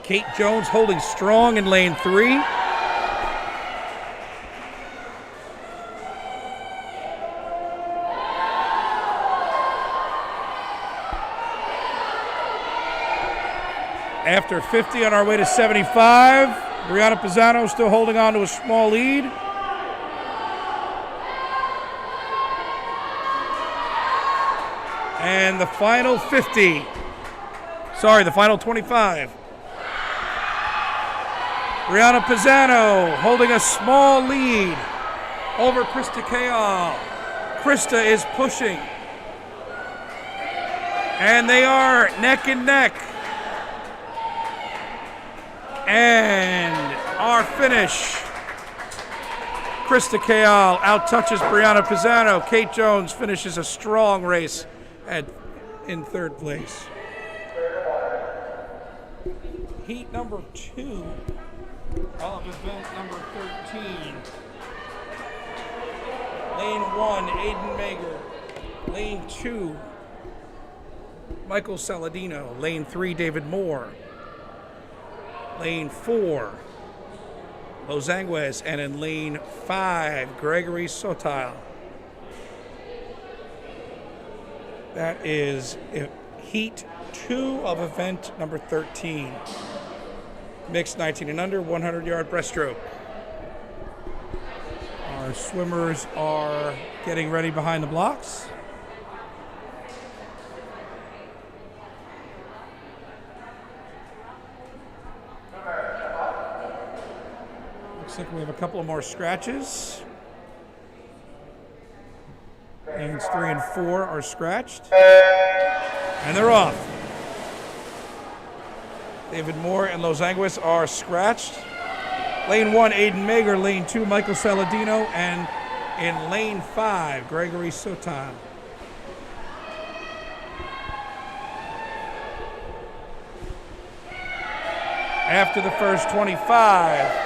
Kate Jones holding strong in lane 3. After 50 on our way to 75, Brianna Pisano still holding on to a small lead. And the final 50. Sorry, the final 25. Brianna Pisano holding a small lead over Krista Kayal. Krista is pushing. And they are neck and neck. And our finish. Krista Kayal outtouches Brianna Pisano. Kate Jones finishes a strong race in third place. Heat number 2 of event number 13. Lane 1, Aiden Mager. Lane 2, Michael Saladino. Lane 3, David Moore. Lane 4, Lozanguez. And in lane 5, Gregory Sotile. That is heat 2 of event number 13. Mixed 19 and under, 100-yard breaststroke. Our swimmers are getting ready behind the blocks. Looks like we have a couple of more scratches. Lanes 3 and 4 are scratched. And they're off. David Moore and Los Angeles are scratched. Lane 1, Aiden Mager. Lane 2, Michael Saladino. And in lane 5, Gregory Sotan. After the first 25.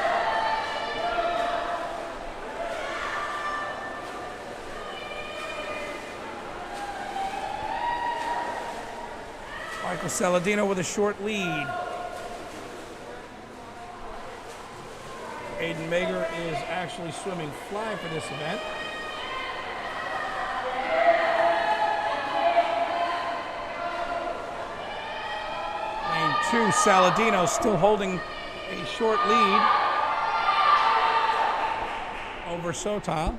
Michael Saladino with a short lead. Aiden Mager is actually swimming fly for this event. Lane 2, Saladino still holding a short lead over Sotal.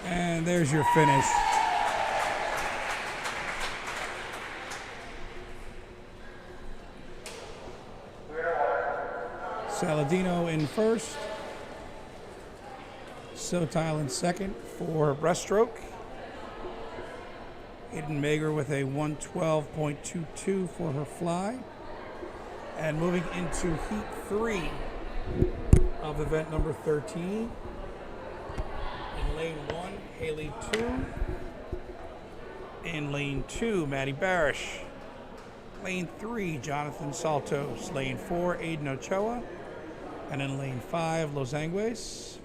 And there's your finish. Saladino in first. Sotil in second for breaststroke. Aiden Mager with a 112.22 for her fly. And moving into heat 3 of event number 13. In lane 1, Haley 2. In lane 2, Maddie Barish. Lane 3, Jonathan Saltos. Lane 4, Aiden Ochoa. And in lane 5, Los Angeles.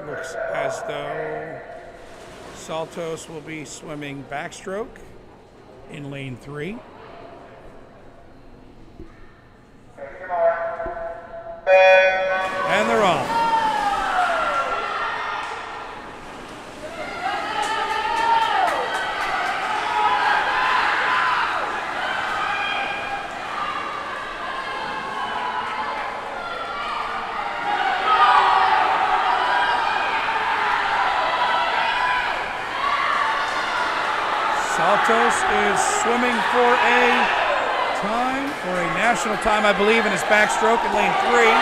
Looks as though Saltos will be swimming backstroke in lane 3. And they're off. Saltos is swimming for a time, for a national time, I believe, in his backstroke in lane 3.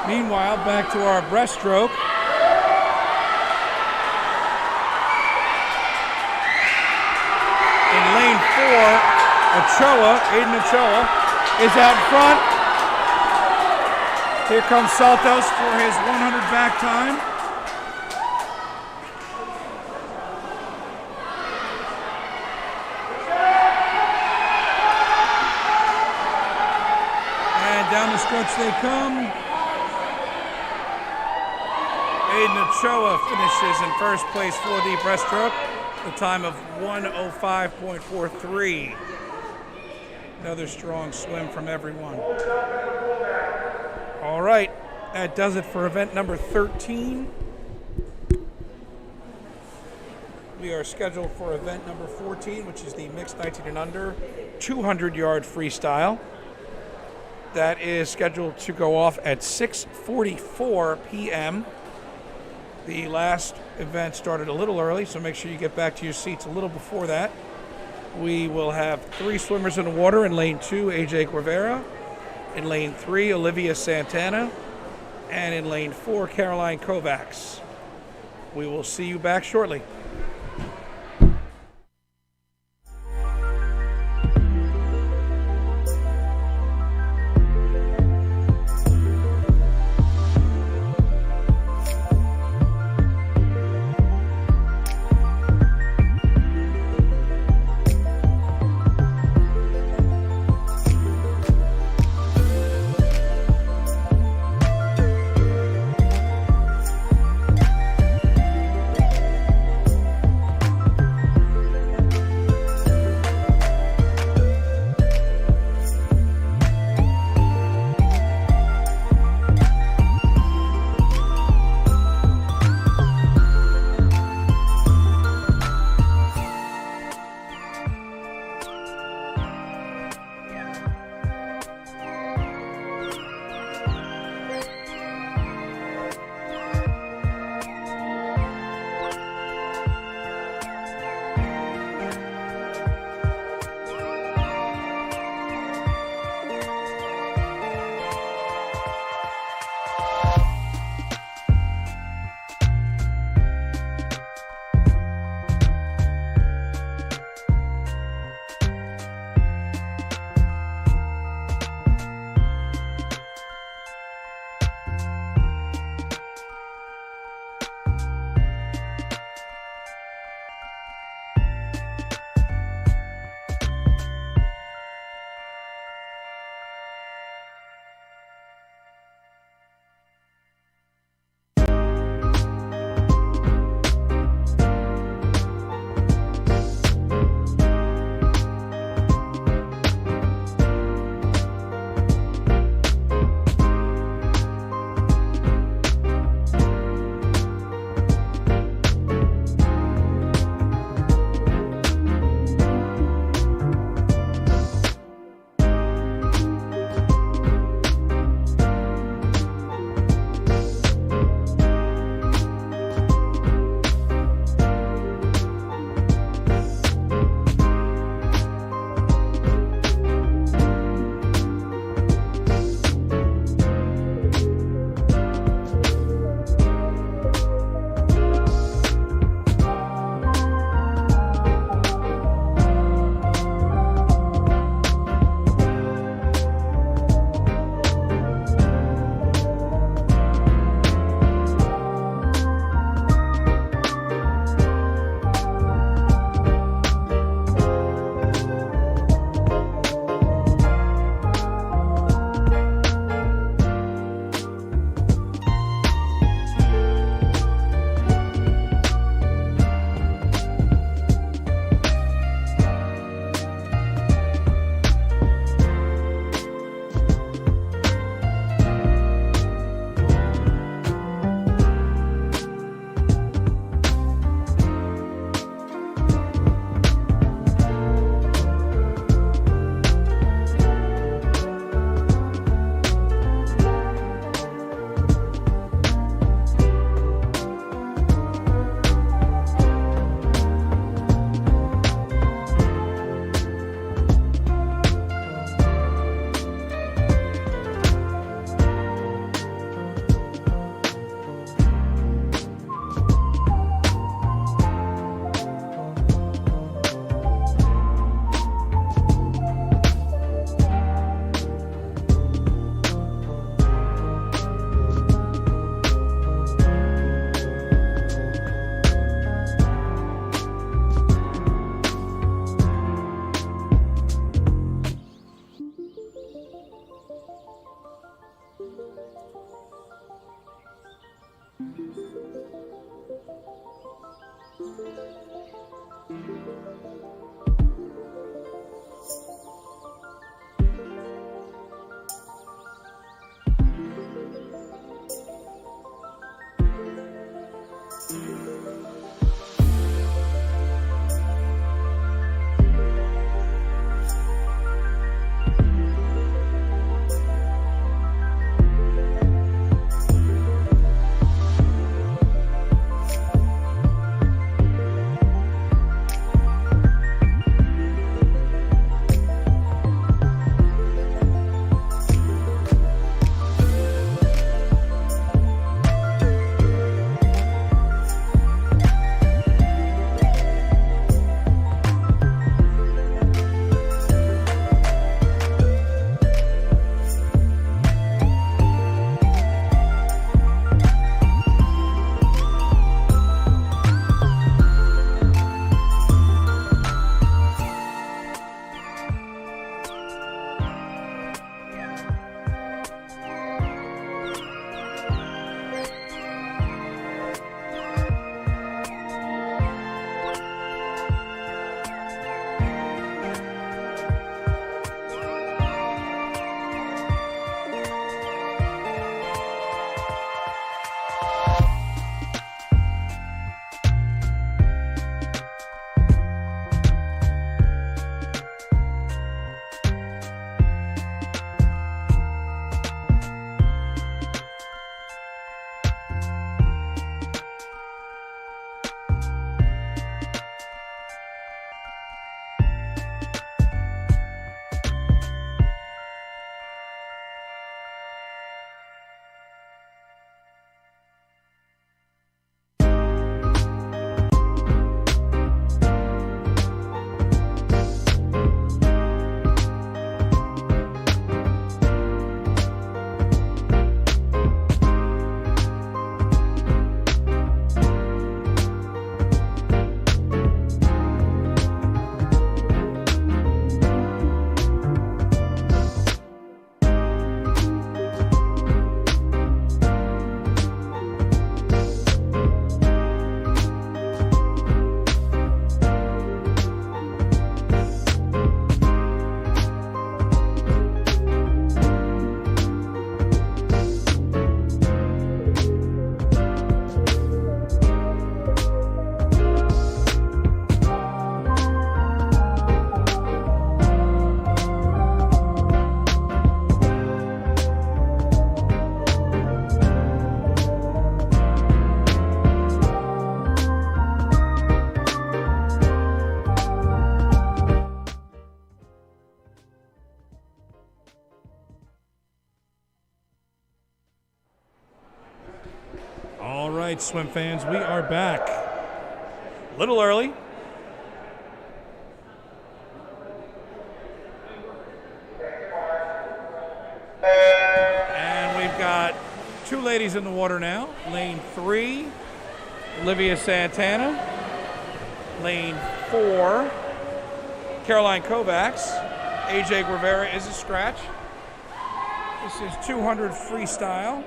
Meanwhile, back to our breaststroke. In lane 4, Aiden Ochoa, is out front. Here comes Saltos for his 100 back time. And down the stretch they come. Aiden Ochoa finishes in first place for the breaststroke, the time of 1:05.43. Another strong swim from everyone. All right, that does it for event number 13. We are scheduled for event number 14, which is the mixed 19 and under 200-yard freestyle. That is scheduled to go off at 6:44 p.m. The last event started a little early, so make sure you get back to your seats a little before that. We will have 3 swimmers in the water. In lane 2, AJ Guevara. In lane 3, Olivia Santana. And in lane 4, Caroline Kovacs. We will see you back shortly. right, swim fans, we are back. A little early. And we've got two ladies in the water now. Lane 3, Olivia Santana. Lane 4, Caroline Kovacs. AJ Guevara is a scratch. This is 200 freestyle.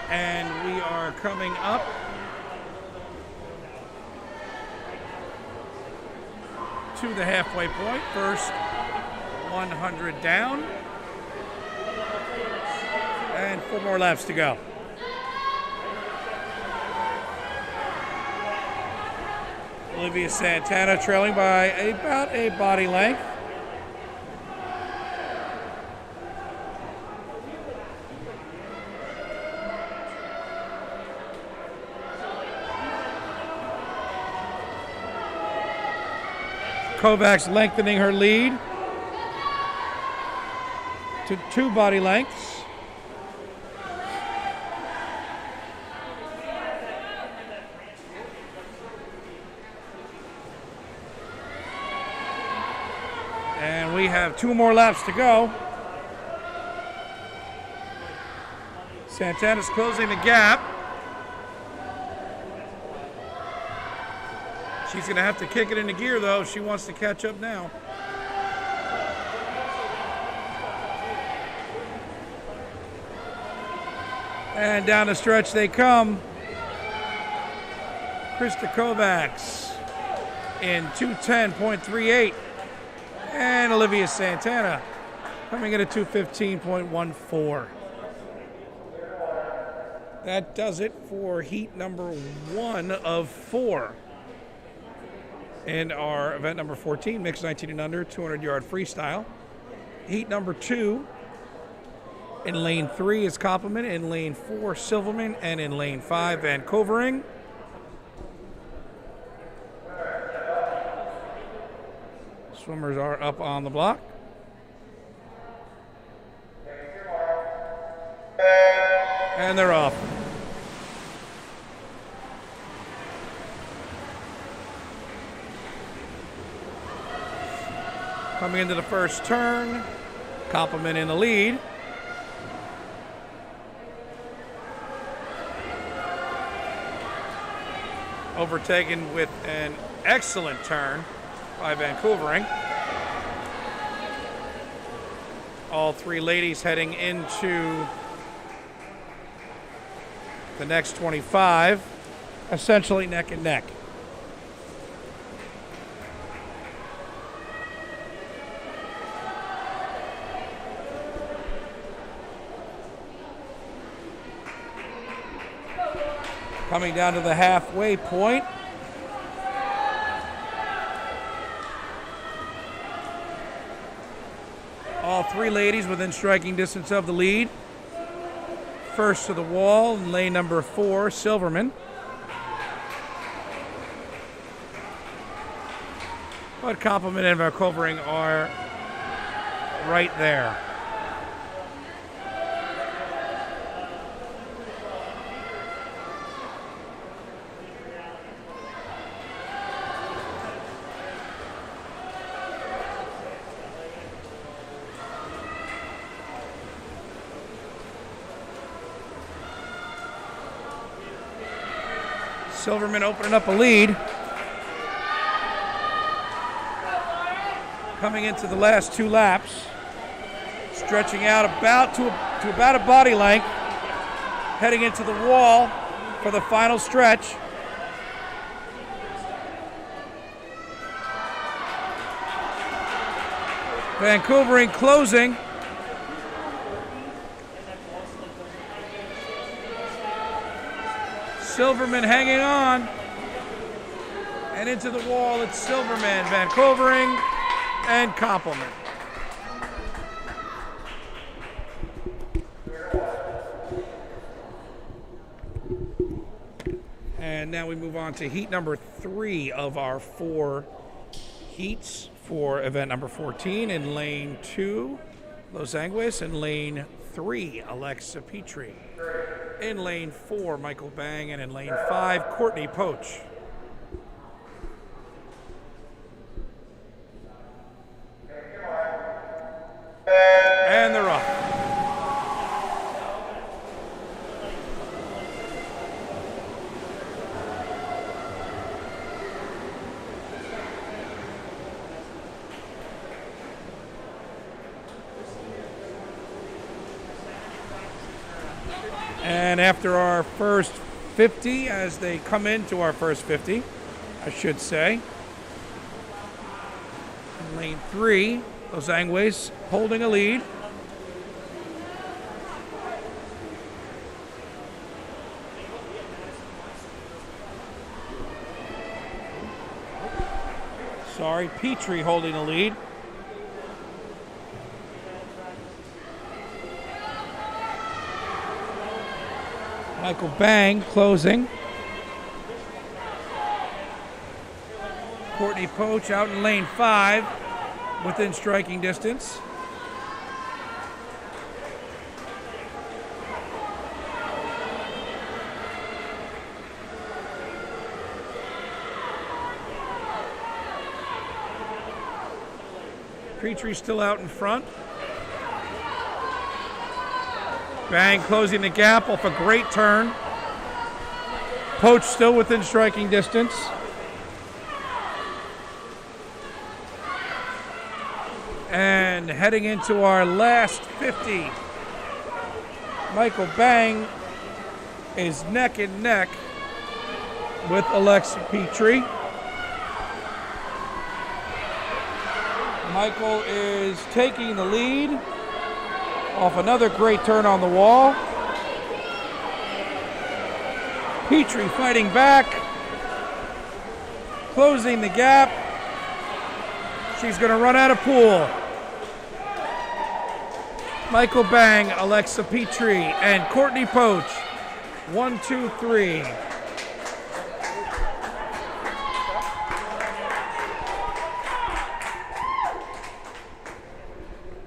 And we are coming up to the halfway point. First 100 down. And 4 more laps to go. Olivia Santana trailing by about a body length. Kovacs lengthening her lead to 2 body lengths. And we have 2 more laps to go. Santana's closing the gap. She's going to have to kick it into gear, though, if she wants to catch up now. And down the stretch they come. Krista Kovacs in 210.38. And Olivia Santana coming in at 215.14. That does it for heat number 1 of 4. In our event number 14, mixed 19 and under, 200-yard freestyle. Heat number 2, in lane 3 is Compliment, in lane 4, Silverman, and in lane 5, Vancouver. Swimmers are up on the block. And they're off. Coming into the first turn, Compliment in the lead. Overtaken with an excellent turn by Vancouver. All 3 ladies heading into the next 25, essentially neck and neck. Coming down to the halfway point. All 3 ladies within striking distance of the lead. First to the wall in lane number 4, Silverman. But Compliment and Vancouver are right there. Silverman opening up a lead. Coming into the last 2 laps. Stretching out about to about a body length. Heading into the wall for the final stretch. Vancouver closing. Silverman hanging on. And into the wall, it's Silverman, Van Clovering, and Compliment. And now we move on to heat number 3 of our 4 heats for event number 14. In lane 2, Los Angeles. In lane 3, Alexa Petrie. In lane 4, Michael Bang. And in lane 5, Courtney Poach. And they're off. And after our first 50, as they come into our first 50, I should say, in lane 3, Los Angeles holding a lead. Sorry, Petrie holding a lead. Michael Bang closing. Courtney Poach out in lane 5, within striking distance. Petrie still out in front. Bang closing the gap off a great turn. Poach still within striking distance. And heading into our last 50, Michael Bang is neck and neck with Alexa Petrie. Michael is taking the lead off another great turn on the wall. Petrie fighting back, closing the gap. She's going to run out of pool. Michael Bang, Alexa Petrie, and Courtney Poach. 1, 2, 3.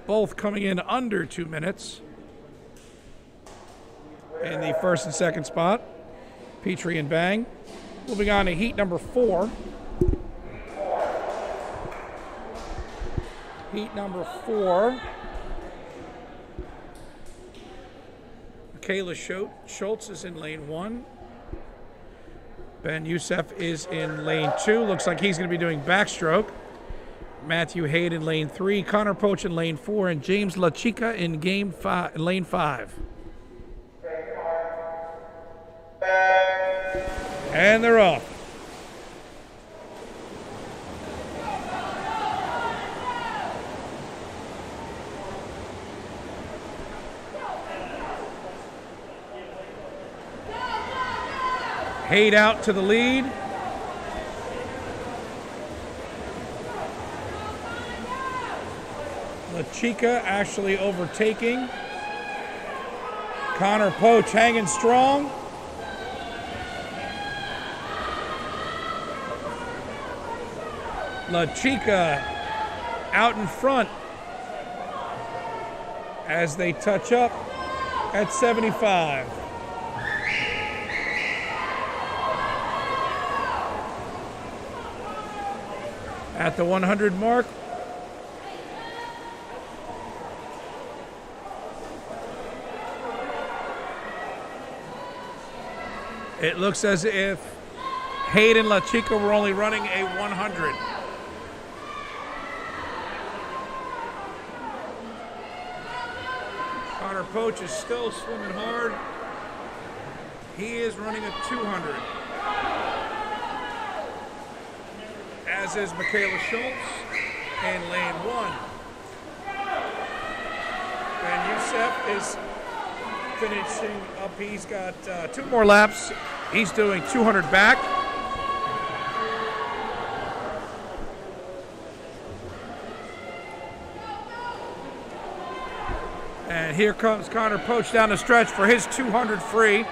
Both coming in under 2 minutes in the first and second spot. Petrie and Bang. Moving on to heat number 4. Heat number 4. Michaela Schultz is in lane 1. Ben Youssef is in lane 2. Looks like he's going to be doing backstroke. Matthew Haid in lane 3, Connor Poach in lane 4, and James La Chica in lane 5. And they're off. Haid out to the lead. La Chica actually overtaking. Connor Poach hanging strong. La Chica out in front as they touch up at 75. At the 100 mark, it looks as if Haid and La Chica were only running a 100. Connor Poach is still swimming hard. He is running a 200. As is Michaela Schultz in lane 1. Ben Youssef is finishing up. He's got 2 more laps He's doing 200 back. And here comes Connor Poach down the stretch for his 200 free.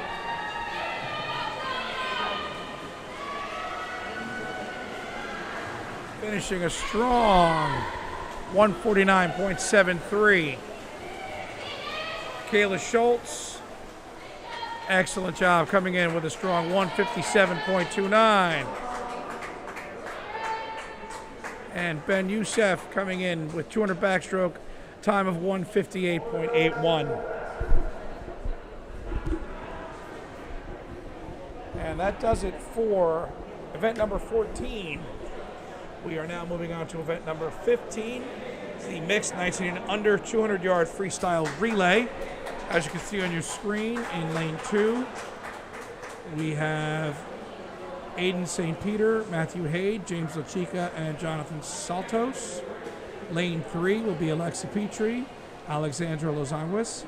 Finishing a strong 149.73. Kayla Schultz, excellent job coming in with a strong 157.29. And Ben Youssef coming in with 200 backstroke, time of 158.81. And that does it for event number 14. We are now moving on to event number 15. It's the mixed 19 and under 200-yard freestyle relay. As you can see on your screen, in lane 2, we have Aiden St. Peter, Matthew Haid, James Lachica, and Jonathan Saltos. Lane 3 will be Alexa Petrie, Alexandra Lozanguis,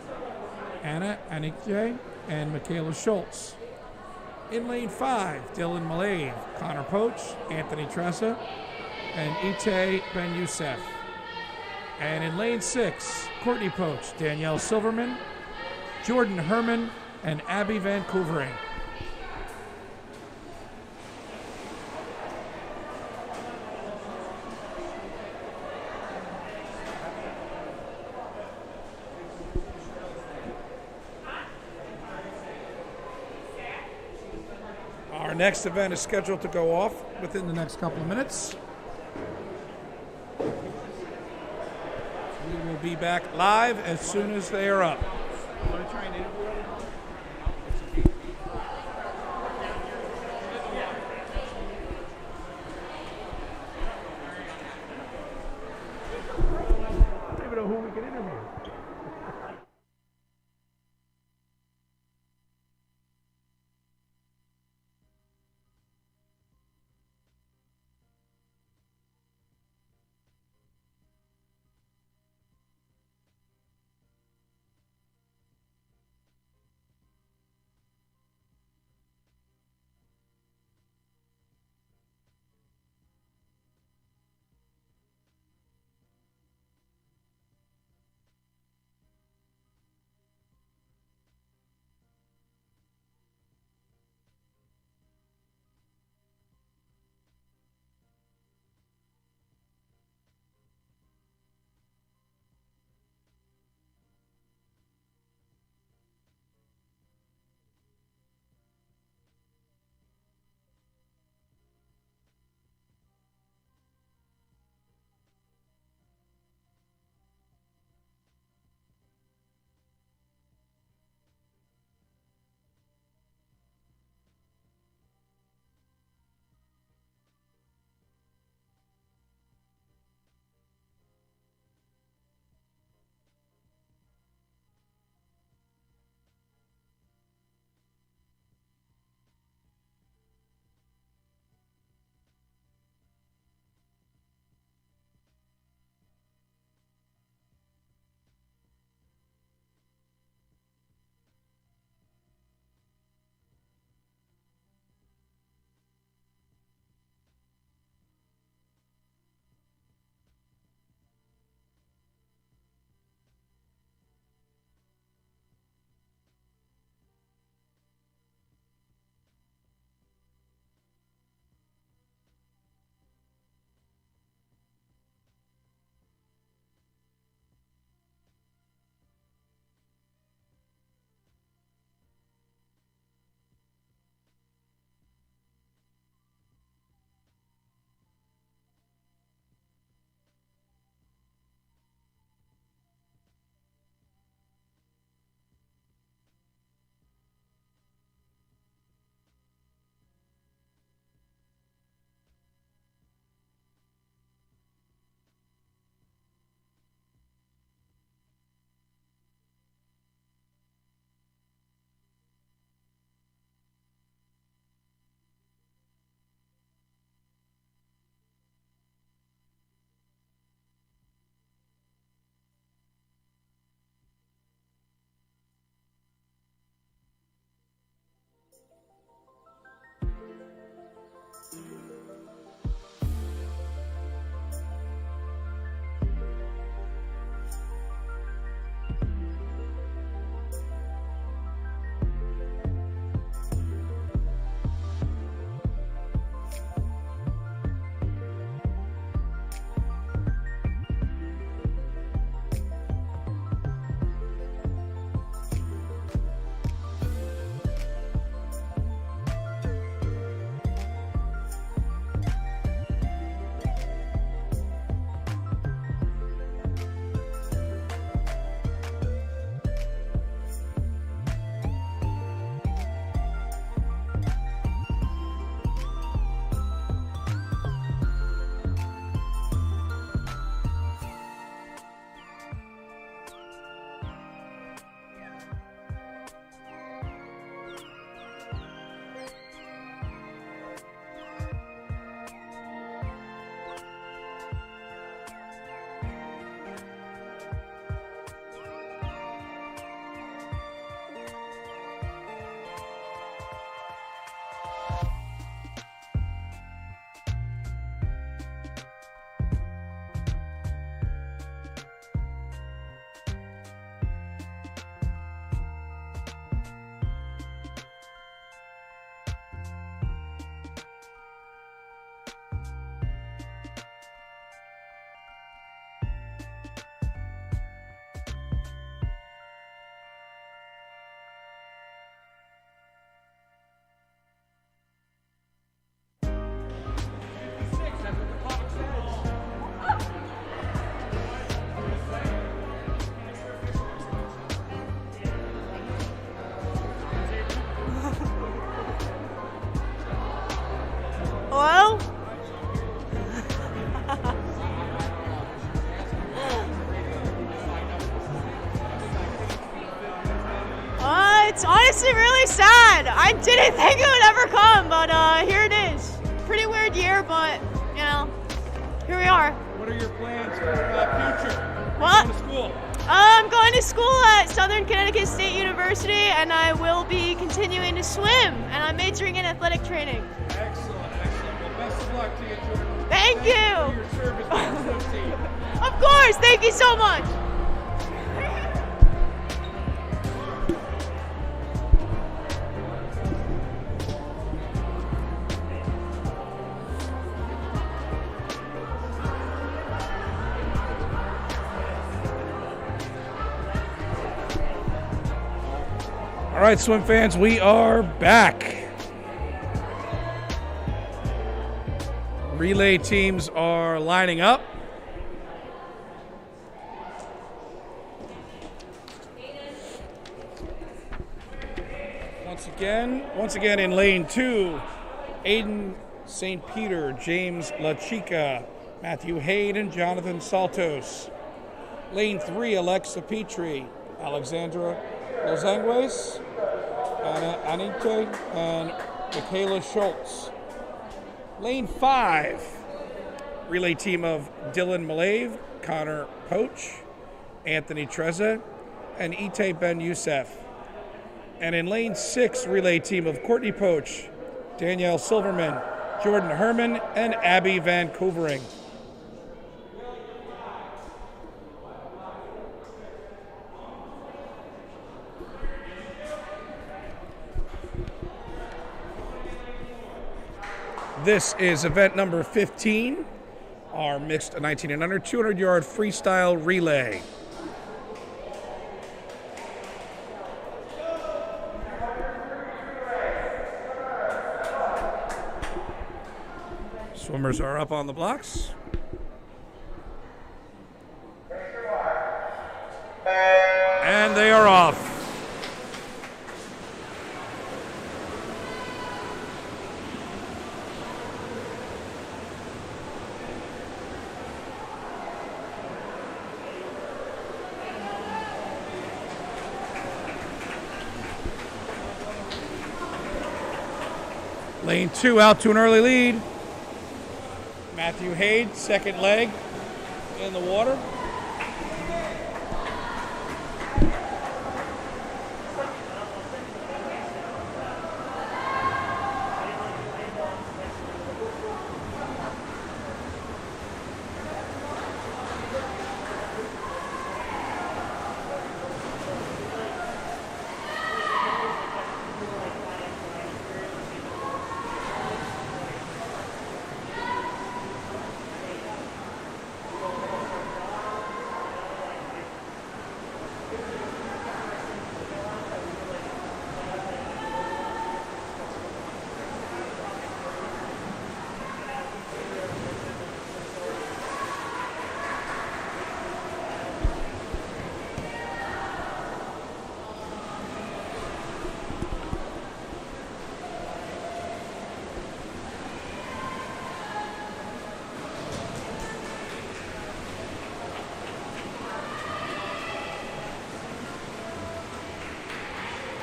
Anna Anikje, and Michaela Schultz. In lane 5, Dylan Malave, Connor Poach, Anthony Tressa, and Ite Ben Youssef. And in lane 6, Courtney Poach, Danielle Silverman, Jordan Herman, and Abby Van Koevering. Our next event is scheduled to go off within the next couple of minutes. We will be back live as soon as they are up. You want to try and interview everyone? I don't even know who we can interview. It's honestly really sad. I didn't think it would ever come, but here it is. Pretty weird year, but you know, here we are. What are your plans for future? What? Going to school? I'm going to school at Southern Connecticut State University, and I will be continuing to swim, and I'm majoring in athletic training. Excellent, excellent. Well, best of luck to you, Jordan. Thank you. For your service to the swim team. Of course, thank you so much. All right, swim fans, we are back. Relay teams are lining up. Once again in lane 2, Aiden St. Peter, James La Chica, Matthew Haid, and Jonathan Saltos. Lane 3, Alexa Petrie, Alexandra Losangues, Anna Anite, and Michaela Schultz. Lane 5, relay team of Dylan Malave, Connor Poach, Anthony Treza, and Ite Ben Youssef. And in lane 6, relay team of Courtney Poach, Danielle Silverman, Jordan Herman, and Abby Van Covering. This is event number 15, our mixed 19 and under 200-yard freestyle relay. Swimmers are up on the blocks. And they are off. Lane 2 out to an early lead. Matthew Haid, second leg in the water.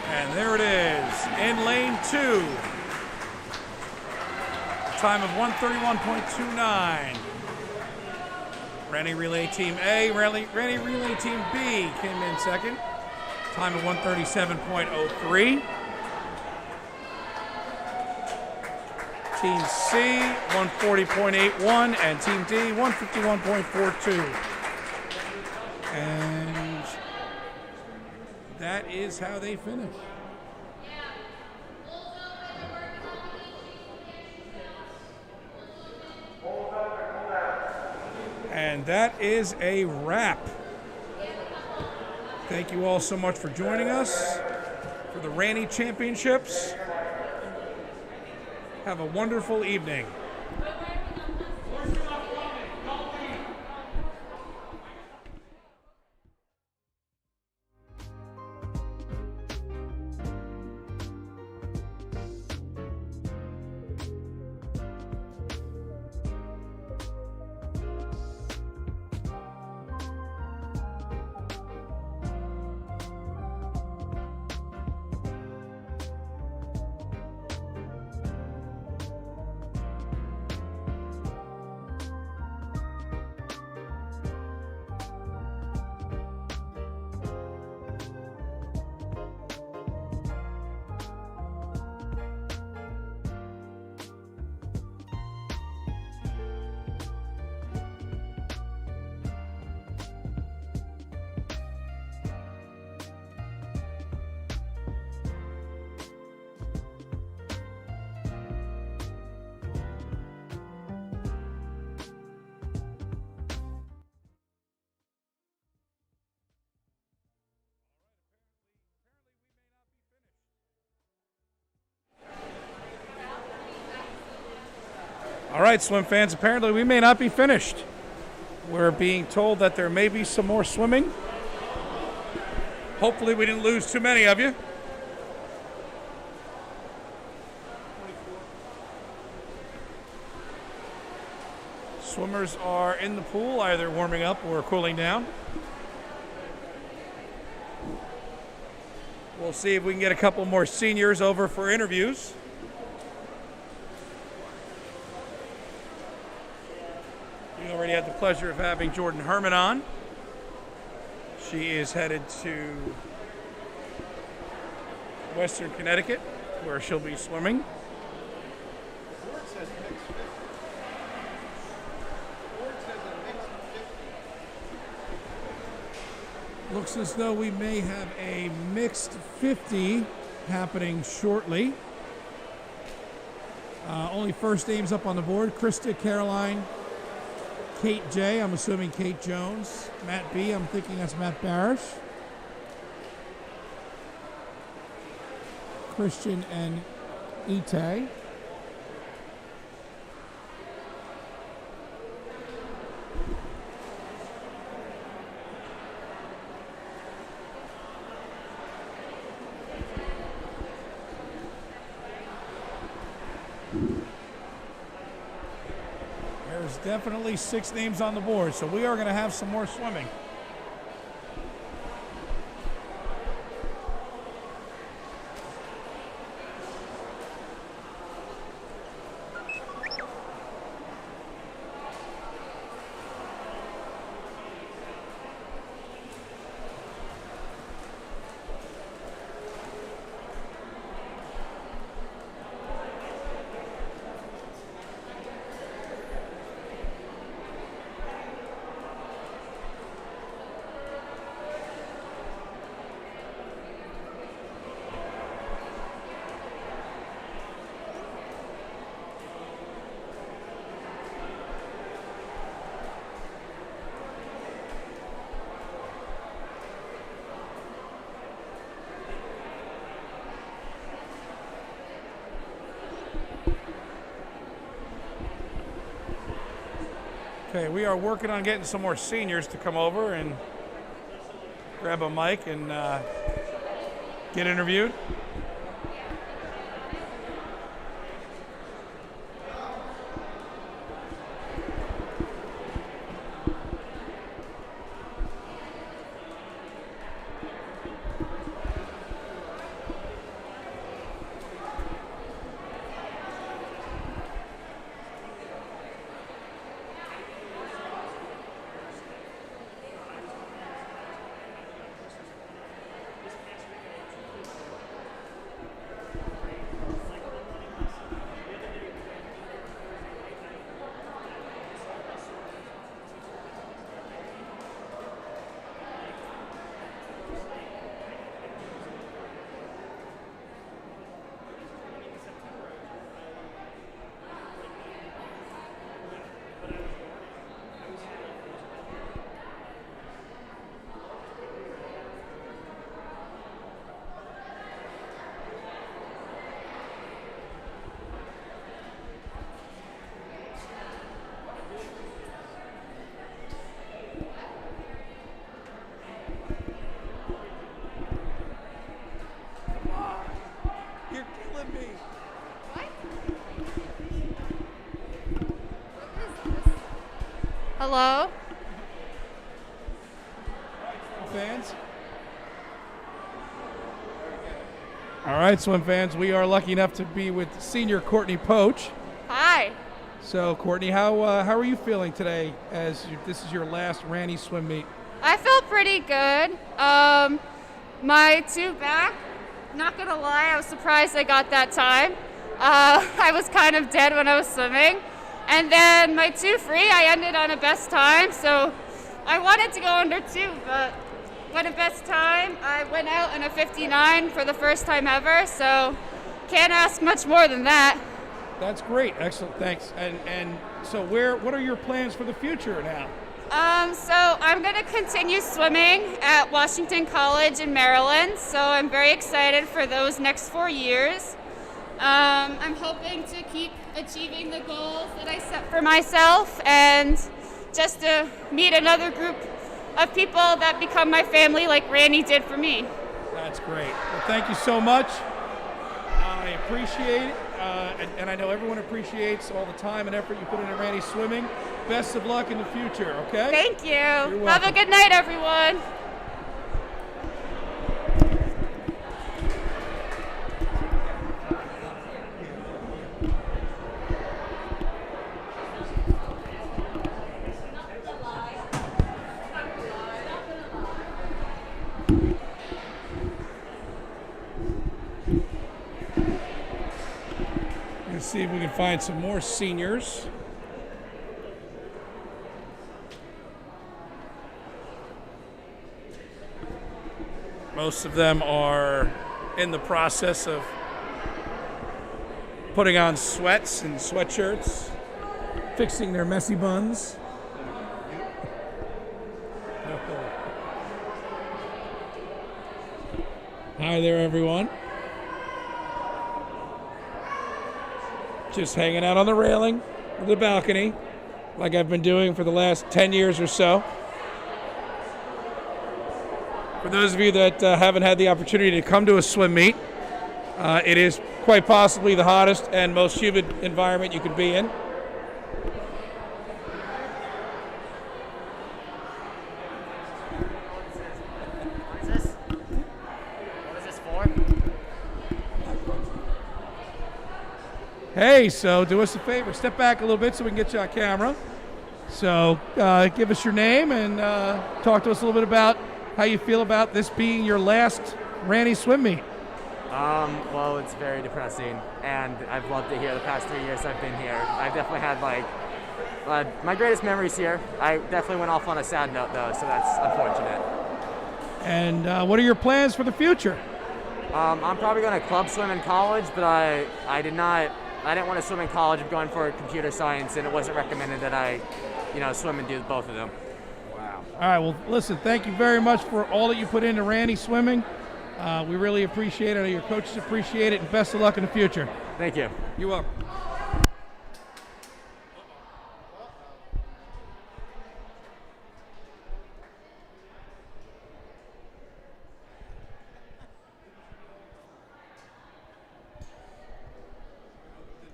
And there it is, in lane 2. Time of 1:31.29. RANY Relay Team A, RANY Relay Team B came in second. Time of 1:37.03. Team C, 1:40.81, and Team D, 1:51.42. And that is how they finish. And that is a wrap. Thank you all so much for joining us for the RANY Championships. Have a wonderful evening. All right, swim fans, apparently we may not be finished. We're being told that there may be some more swimming. Hopefully we didn't lose too many of you. Swimmers are in the pool, either warming up or cooling down. We'll see if we can get a couple more seniors over for interviews. We already had the pleasure of having Jordan Herman on. She is headed to Western Connecticut, where she'll be swimming. Looks as though we may have a mixed 50 happening shortly. Only first names up on the board: Krista, Caroline, Kate J. I'm assuming Kate Jones. Matt B. I'm thinking that's Matt Barish. Christian and Ite. There's definitely 6 names on the board, so we are going to have some more swimming. Okay, we are working on getting some more seniors to come over and grab a mic and get interviewed. Hello? Fans? All right, swim fans, we are lucky enough to be with senior Courtney Poach. Hi. So, Courtney, how are you feeling today as this is your last RANY swim meet? I feel pretty good. My 2 back, not gonna lie, I was surprised I got that time. I was kind of dead when I was swimming. And then my 2 free, I ended on a best time, so I wanted to go under 2, but went a best time. I went out in a 59 for the first time ever, so can't ask much more than that. That's great. Excellent. Thanks. And so what are your plans for the future now? So I'm going to continue swimming at Washington College in Maryland, so I'm very excited for those next 4 years. I'm hoping to keep achieving the goals that I set for myself, and just to meet another group of people that become my family like Ranny did for me. That's great. Well, thank you so much. I appreciate it, and I know everyone appreciates all the time and effort you put into Ranny Swimming. Best of luck in the future, okay? Thank you. You're Have a welcome. good night, everyone. Let's see if we can find some more seniors. Most of them are in the process of putting on sweats and sweatshirts, fixing their messy buns. Hi there, everyone. Just hanging out on the railing of the balcony like I've been doing for the last 10 years or so. For those of you that haven't had the opportunity to come to a swim meet, it is quite possibly the hottest and most humid environment you could be in. What is this for? Hey, so do us a favor. Step back a little bit so we can get you on camera. So give us your name and talk to us a little bit about how you feel about this being your last RANY swim meet. Well, it's very depressing, and I've loved it here the past 3 years I've been here. I've definitely had my greatest memories here. I definitely went off on a sad note though, so that's unfortunate. And what are your plans for the future? I'm probably going to club swim in college, but I didn't want to swim in college. I'm going for computer science, and it wasn't recommended that I, swim and do both of them. Wow. All right, well, listen, thank you very much for all that you put into RANY Swimming. We really appreciate it. I know your coaches appreciate it, and best of luck in the future. Thank you. You're welcome.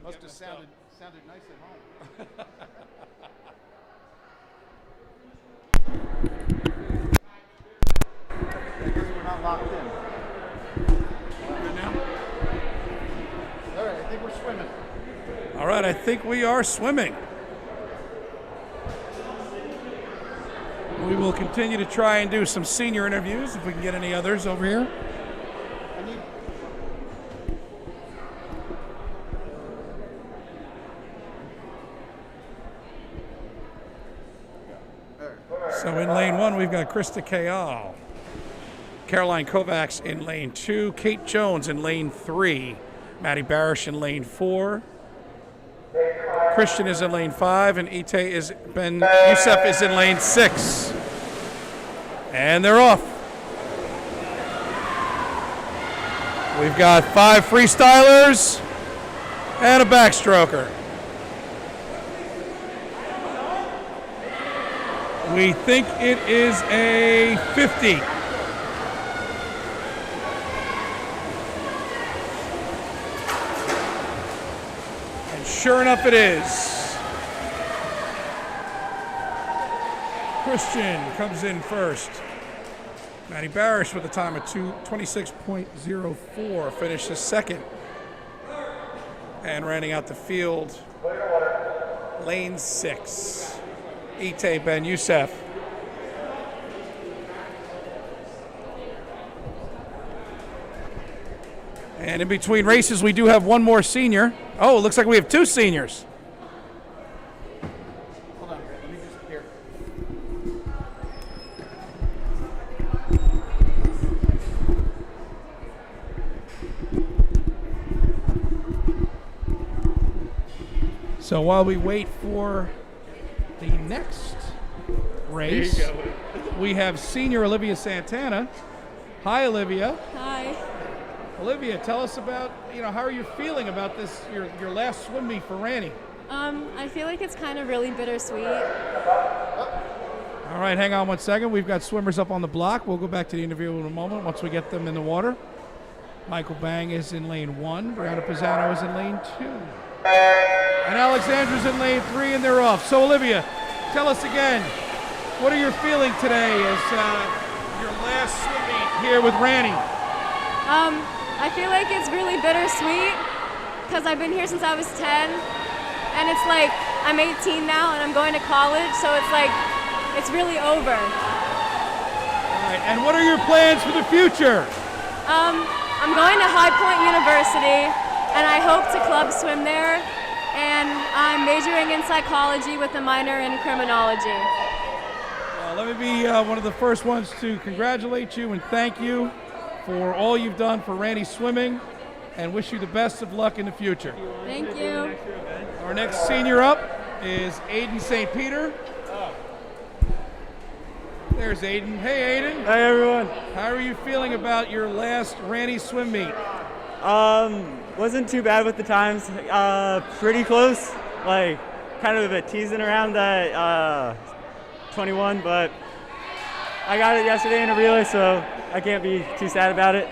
Must have sounded nice at home. I guess we're not locked in. Good now? All right, I think we're swimming. All right, I think we are swimming. We will continue to try and do some senior interviews if we can get any others over here. I need. So in lane 1, we've got Krista Kayal. Caroline Kovacs in lane 2. Kate Jones in lane 3. Maddie Barish in lane 4. Christian is in lane 5. And Ben Youssef is in lane 6. And they're off. We've got 5 freestylers and a backstroker. We think it is a 50. And sure enough it is. Christian comes in first. Maddie Barish with a time of 26.04 finishes second. And rounding out the field, lane 6. Ben Youssef. And in between races, we do have one more senior. Oh, it looks like we have 2 seniors. Hold on, let me just here. So while we wait for the next race, we have senior Olivia Santana. Hi, Olivia. Hi. Olivia, tell us about, how are you feeling about this, your last swim meet for Ranny? I feel like it's kind of really bittersweet. All right, hang on one second. We've got swimmers up on the block. We'll go back to the interview in a moment once we get them in the water. Michael Bang is in lane 1. Brianna Pisano is in lane 2. And Alexandra's in lane 3, and they're off. So, Olivia, tell us again, what are you feeling today as your last swim meet here with Ranny? I feel like it's really bittersweet because I've been here since I was 10, and it's like I'm 18 now and I'm going to college, so it's like it's really over. All right, and what are your plans for the future? I'm going to High Point University, and I hope to club swim there, and I'm majoring in psychology with a minor in criminology. Let me be one of the first ones to congratulate you and thank you for all you've done for Ranny Swimming, and wish you the best of luck in the future. Thank you. Our next senior up is Aiden St. Peter. There's Aiden. Hey, Aiden. Hi, everyone. How are you feeling about your last Ranny swim meet? Wasn't too bad with the times. Pretty close. Like, kind of a bit teasing around that 21, but I got it yesterday in a relay, so I can't be too sad about it.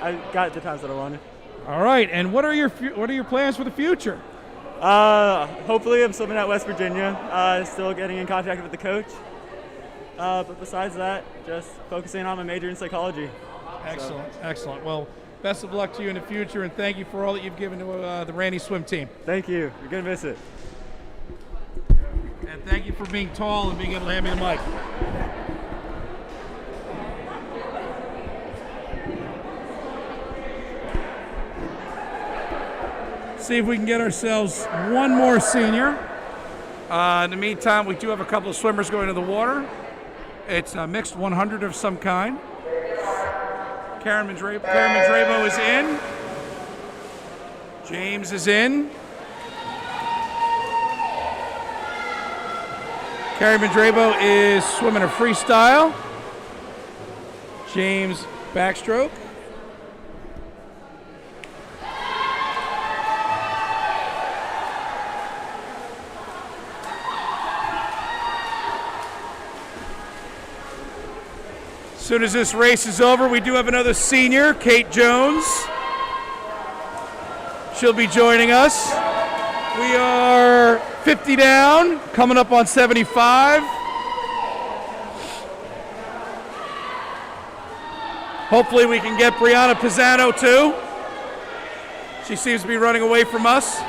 I got the times that I wanted. All right, and what are your plans for the future? Hopefully I'm swimming at West Virginia. Still getting in contact with the coach. But besides that, just focusing on my major in psychology. Excellent, excellent. Well, best of luck to you in the future, and thank you for all that you've given to the Ranny swim team. Thank you. You're going to miss it. And thank you for being tall and being able to hand me the mic. See if we can get ourselves one more senior. In the meantime, we do have a couple of swimmers going to the water. It's a mixed 100 of some kind. Karen Mandrabo is in. James is in. Karen Mandrabo is swimming a freestyle. James backstroke. As soon as this race is over, we do have another senior, Kate Jones. She'll be joining us. We are 50 down, coming up on 75. Hopefully we can get Brianna Pisano too. She seems to be running away from us.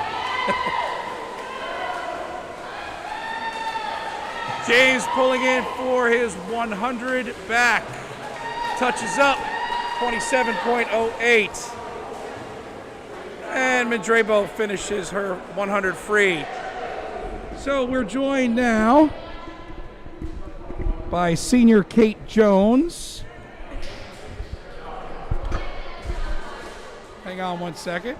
James pulling in for his 100 back. Touches up, 27.08. And Mandrabo finishes her 100 free. So we're joined now by senior Kate Jones. Hang on one second.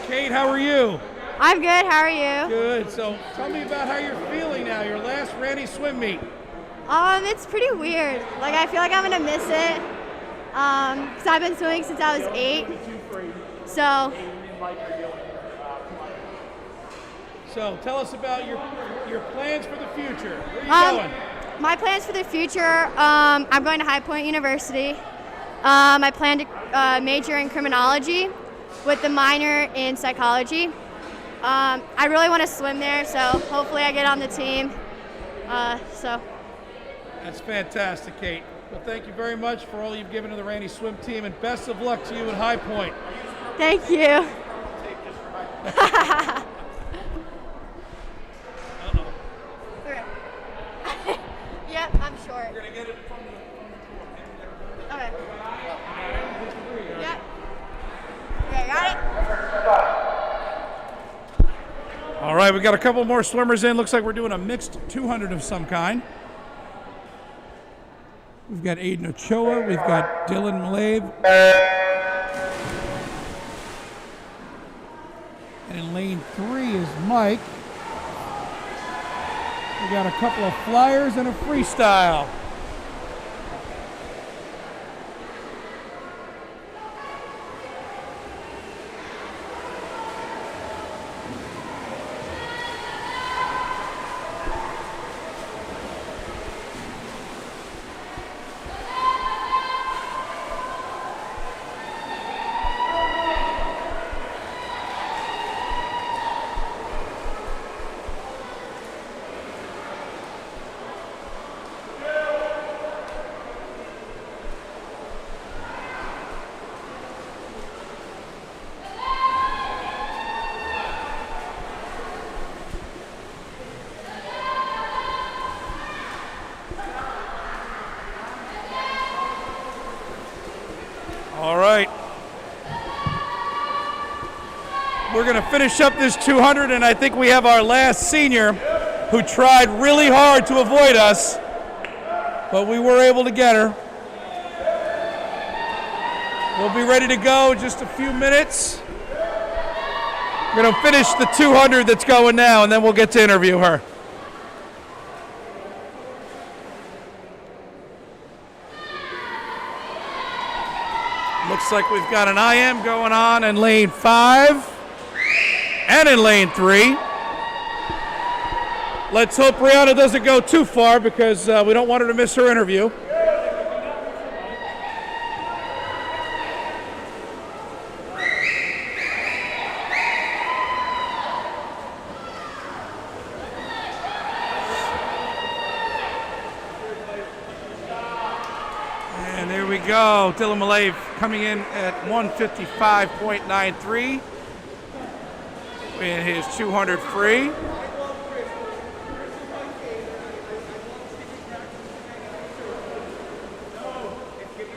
Kate, how are you? I'm good. How are you? Good. So tell me about how you're feeling now, your last Ranny swim meet. It's pretty weird. Like, I feel like I'm going to miss it. Because I've been swimming since I was 8. So tell us about your plans for the future. Where are you going? My plans for the future, I'm going to High Point University. I plan to major in criminology with the minor in psychology. I really want to swim there, so hopefully I get on the team. That's fantastic, Kate. Well, thank you very much for all you've given to the Ranny swim team, and best of luck to you at High Point. Thank you. Okay. Yep, I'm short. You're going to get it from the Okay. Yep. Okay, got it? right, we got a couple more swimmers in. Looks like we're doing a mixed 200 of some kind. We've got Aiden Ochoa. We've got Dylan Malave. And in lane 3 is Mike. We got a couple of flyers and a freestyle. All right. We're going to finish up this 200, and I think we have our last senior who tried really hard to avoid us, but we were able to get her. We'll be ready to go in just a few minutes. We're going to finish the 200 that's going now, and then we'll get to interview her. Looks like we've got an IM going on in lane 5 and in lane 3. Let's hope Brianna doesn't go too far because we don't want her to miss her interview. And there we go. Dylan Malave coming in at 155.93 in his 200 free.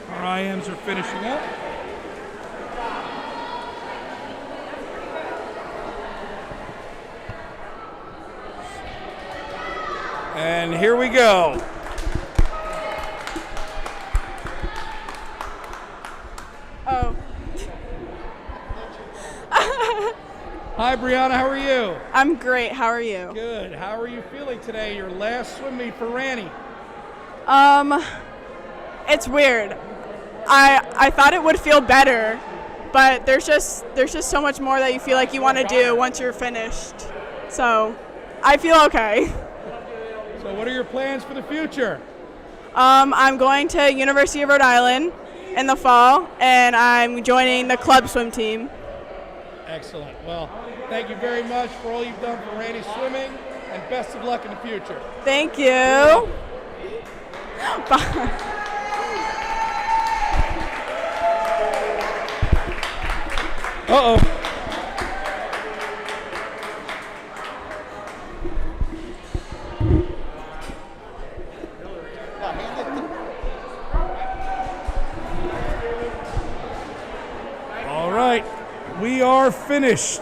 Our IMs are finishing up. And here we go. Oh. Hi, Brianna. How are you? I'm great. How are you? Good. How are you feeling today? Your last swim meet for RANY. It's weird. I thought it would feel better, but there's just so much more that you feel like you want to do once you're finished. So, I feel okay. So, what are your plans for the future? I'm going to University of Rhode Island in the fall, and I'm joining the club swim team. Excellent. Well, thank you very much for all you've done for RANY Swimming, and best of luck in the future. Thank you. Bye. Uh-oh. All right, we are finished.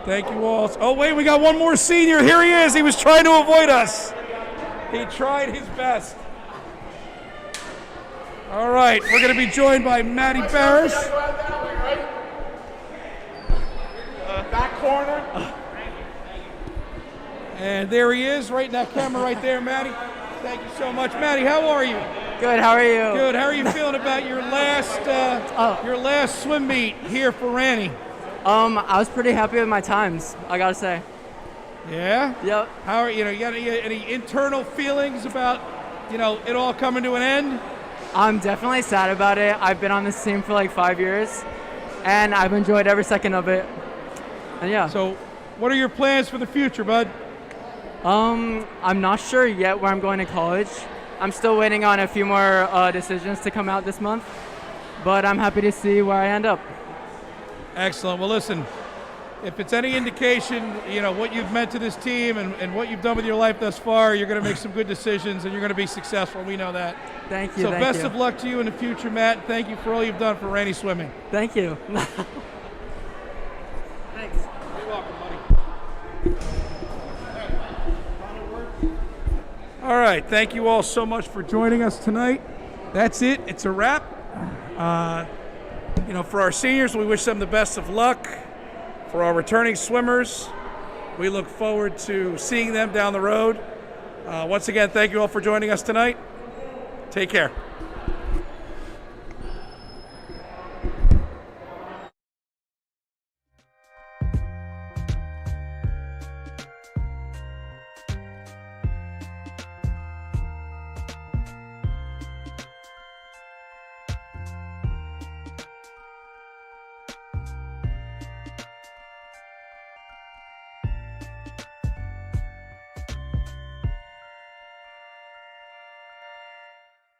Thank you all. Oh, wait, we got one more senior. Here he is. He was trying to avoid us. He tried his best. All right, we're going to be joined by Maddie Barish. Back corner. And there he is, right in that camera right there, Maddie. Thank you so much. Maddie, how are you? Good, how are you? Good. How are you feeling about your last swim meet here for RANY? I was pretty happy with my times, I gotta say. Yeah? Yep. How are you got any internal feelings about, it all coming to an end? I'm definitely sad about it. I've been on this team for like 5 years, and I've enjoyed every second of it. And yeah. So, what are your plans for the future, bud? I'm not sure yet where I'm going to college. I'm still waiting on a few more decisions to come out this month, but I'm happy to see where I end up. Excellent. Well, listen, if it's any indication, what you've meant to this team and what you've done with your life thus far, you're going to make some good decisions and you're going to be successful. We know that. Thank you. So best of luck to you in the future, Matt. Thank you for all you've done for RANY Swimming. Thank you. All right, thank you all so much for joining us tonight. That's it. It's a wrap. For our seniors, we wish them the best of luck. For our returning swimmers, we look forward to seeing them down the road. Once again, thank you all for joining us tonight. Take care.